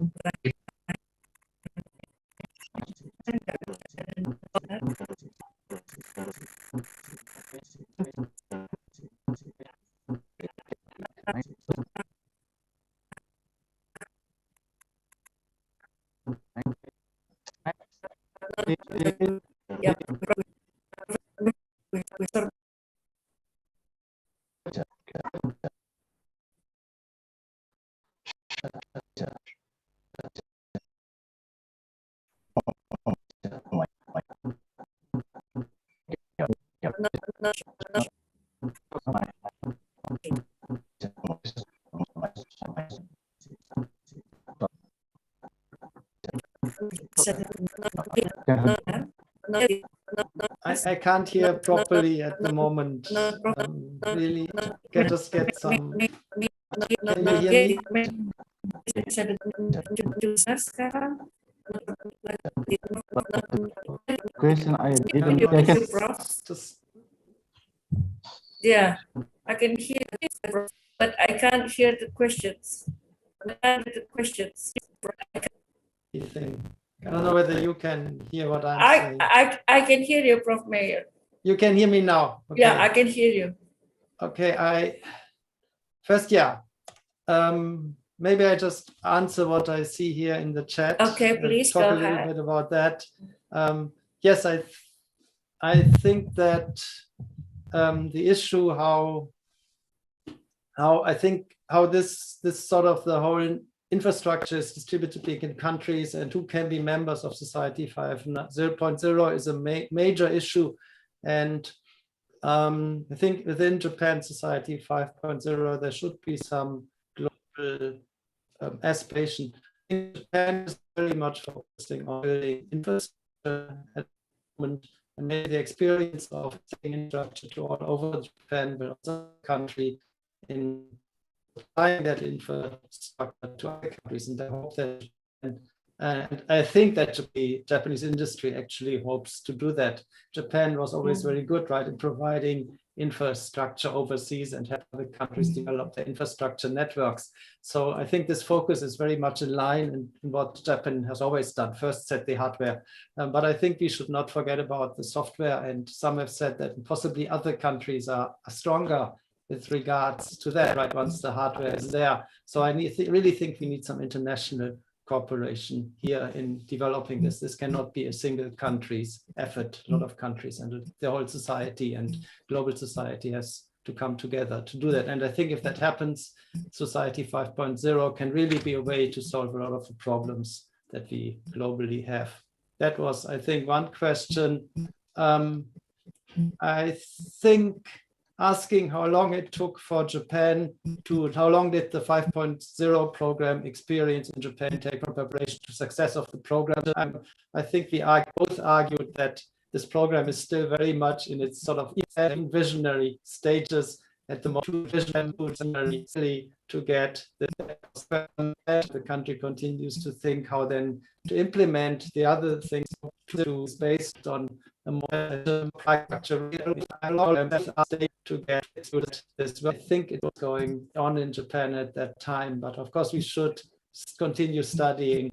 I can't hear properly at the moment. Really, just get some. Can you hear me? Question I didn't get. Yeah, I can hear it, but I can't hear the questions. I don't know whether you can hear what I'm saying. I can hear you, Prof. Mayer. You can hear me now? Okay. Yeah, I can hear you. Okay, first, yeah. Maybe I just answer what I see here in the chat. Okay, please talk go a little ahead. bit about that. Yes, I think that the issue how this sort of the whole infrastructure is distributed in countries and who can be members of Society 5.0 is a major issue. And I think within Japan Society 5.0, there should be some global aspiration. Japan is very much focusing on building infrastructure at the moment, and maybe the experience of taking infrastructure to all over Japan, but also the country in applying that infrastructure to other countries. And I hope that, and I think that the Japanese industry actually hopes to do that. Japan was always very good, right, in providing infrastructure overseas and have other countries develop their infrastructure networks. So I think this focus is very much in line in what Japan has always done, first set the hardware. But I think we should not forget about the software, and some have said that possibly other countries are stronger with regards to that, right, once the hardware is there. So I really think we need some international cooperation here in developing this. This cannot be a single country's effort. A lot of countries and the whole society and global society has to come together to do that. And I think if that happens, Society 5.0 can really be a way to solve a lot of the problems that we globally have. That was, I think, one question. I think asking how long it took for Japan how long did the 5.0 program experience in Japan take from preparation to success of the program. I think we both argued that this program is still very much in its sort of visionary stages at the moment, visionary to get the country continues to think how then to implement the other things based on a more structure to get this. I think it was going on in Japan at that time, but of course we should continue studying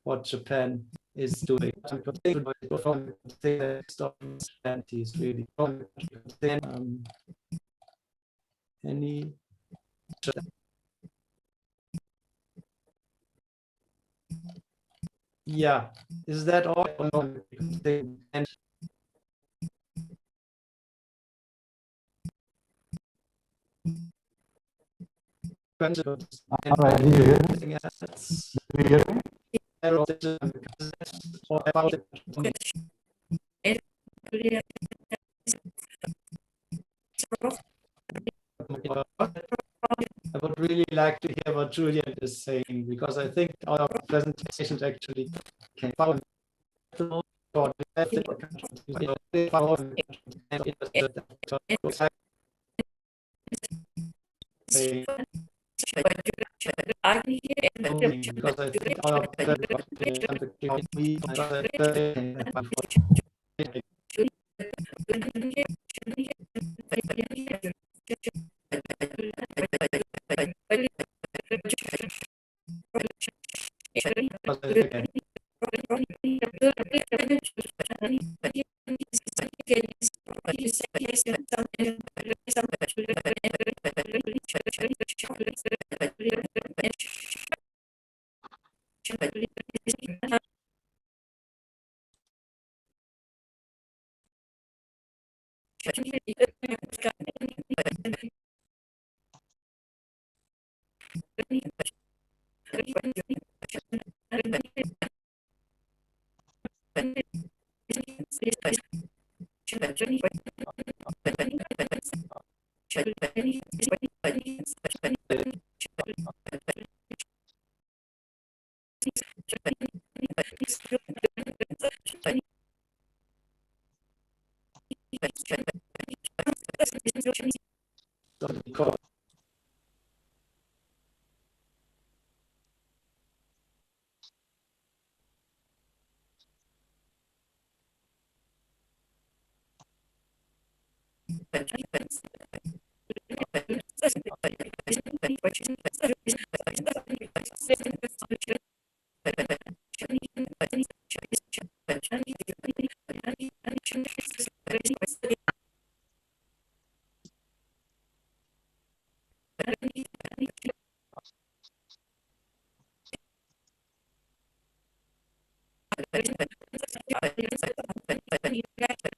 what Japan is doing. Really any. Yeah, is that all? All right, do you hear me? Do you hear me? I would really like to hear what Julian is saying, because I think our presentations actually can found because I think our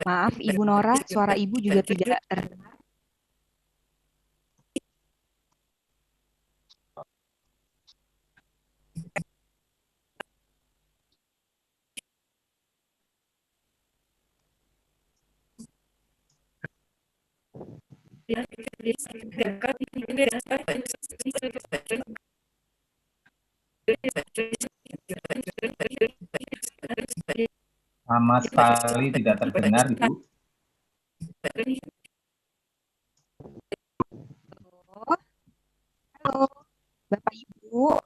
Maaf, Ibu Nora, suara Ibu juga tidak terdengar. Sama sekali tidak terdengar, Ibu. Halo, Bapak Ibu.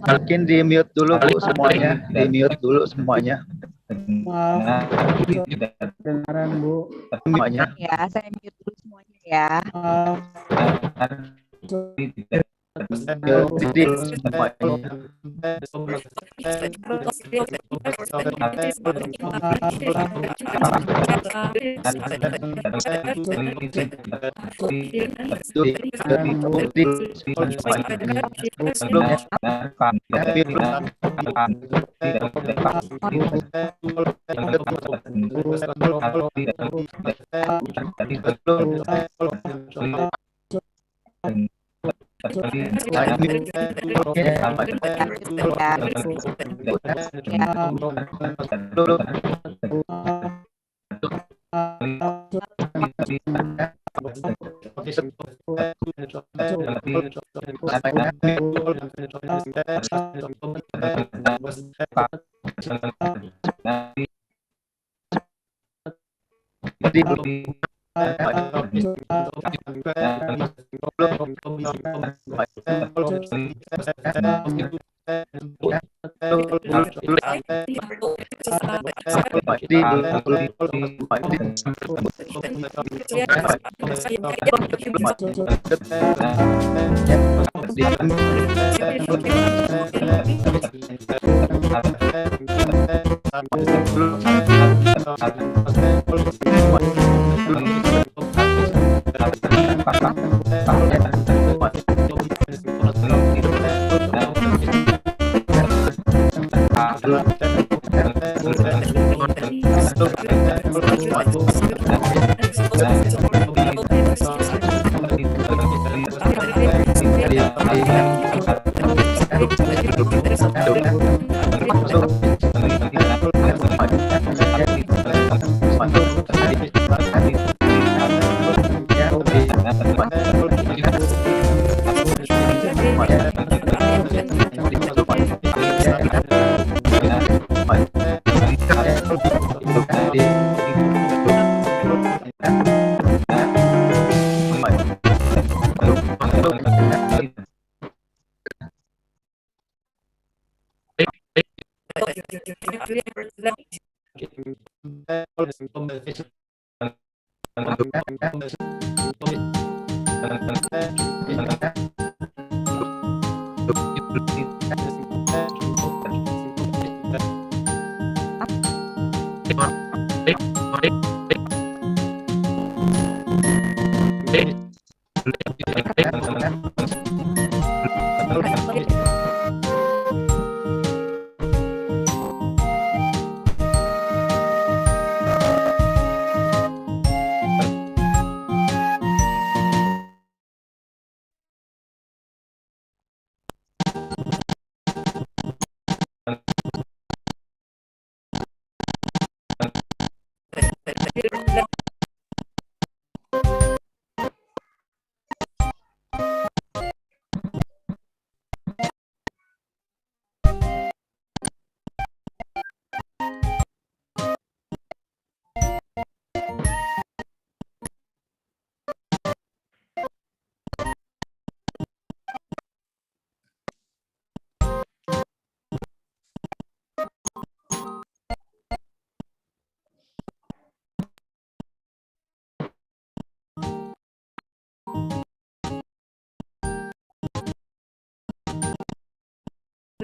Mungkin di mute dulu Bu semuanya, di mute dulu semuanya. Maaf, dengaran Bu. Semuanya. Ya, saya mute dulu semuanya ya.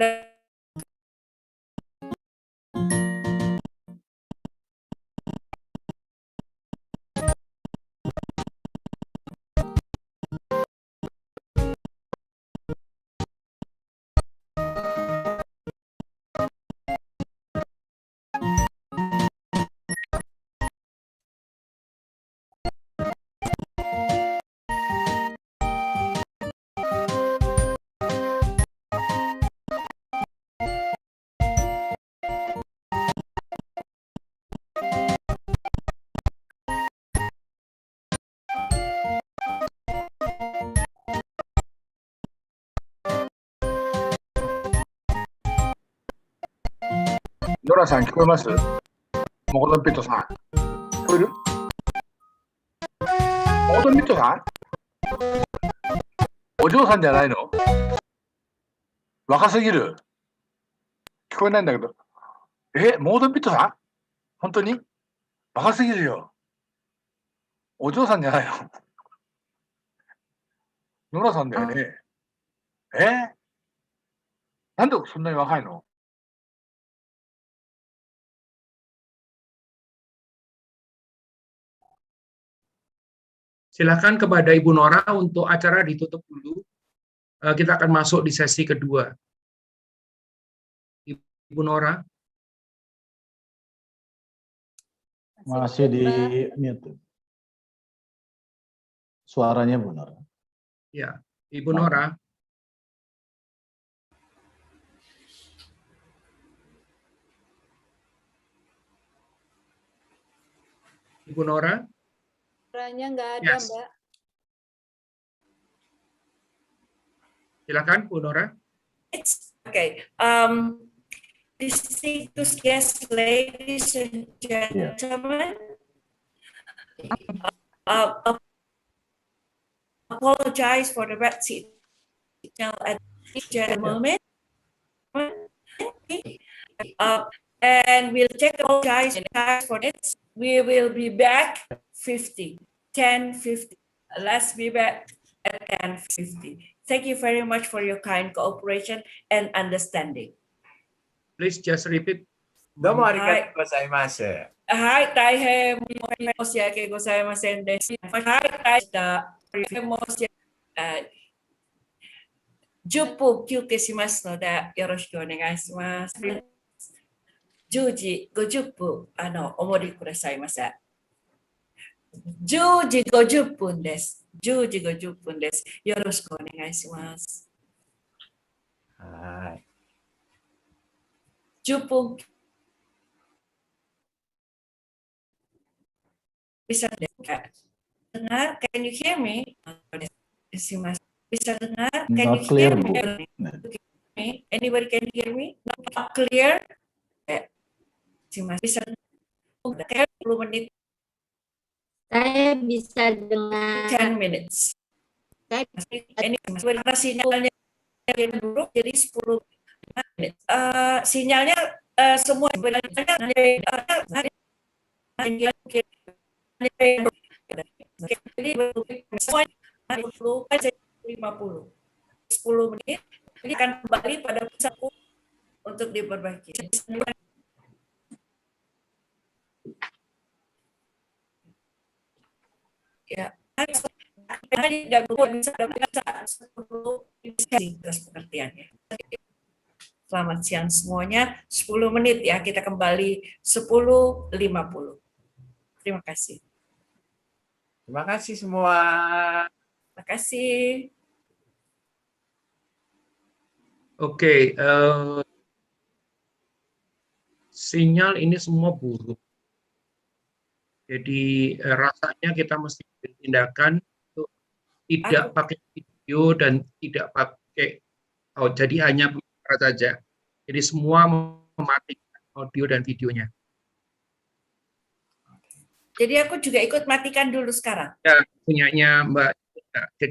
ノラさん聞こえます？モコドンピットさん。聞こえる？モコドンピットさん？お嬢さんじゃないの？若すぎる。聞こえないんだけど。モコドンピットさん？本当に？若すぎるよ。お嬢さんじゃないの？ノラさんだよね。なんでそんなに若いの？Silakan kepada Ibu Nora untuk acara ditutup dulu. Kita akan masuk di sesi kedua. Ibu Nora. Masih di mute. Suaranya Bu Nora. Ya, Ibu Nora. Ibu Nora. Suaranya nggak ada, Yes. Mbak. Silakan, Bu Nora. Okay. Distinguished guests, ladies and gentlemen, apologize for the bad signal at the moment. And we'll take apologize for it. We will be back 10:50. Let's be back at 10:50. Thank you very much for your kind cooperation and understanding. Please just repeat. どうもありがとうございます。はい、大変申し訳ございませんでした。はい、大変申し訳10分休憩しますので、よろしくお願いします。10時50分、お戻りくださいませ。10時50分です。10時50分です。よろしくお願いします。はい。10分。Bisa dengar? Can you hear me? Bisa dengar? Can you hear me? Anybody can hear me? Not clear? Bisa dengar? 10 menit. Saya bisa dengar. 10 minutes. Ini sinyalnya buruk jadi 10 menit. Sinyalnya semua jadi 10 menit ini akan kembali pada pusatku untuk diperbaiki. Ya, dan bisa pengertiannya. Selamat siang semuanya. 10 menit ya, kita kembali 10.50. Terima kasih. Terima kasih semua. Terima kasih. Oke, sinyal ini semua buruk. Jadi rasanya kita mesti tindakan untuk tidak pakai video dan tidak pakai jadi hanya bicara saja. Jadi semua mematikan audio dan videonya. Jadi aku juga ikut matikan dulu sekarang. Ya, punyanya Mbak. Jadi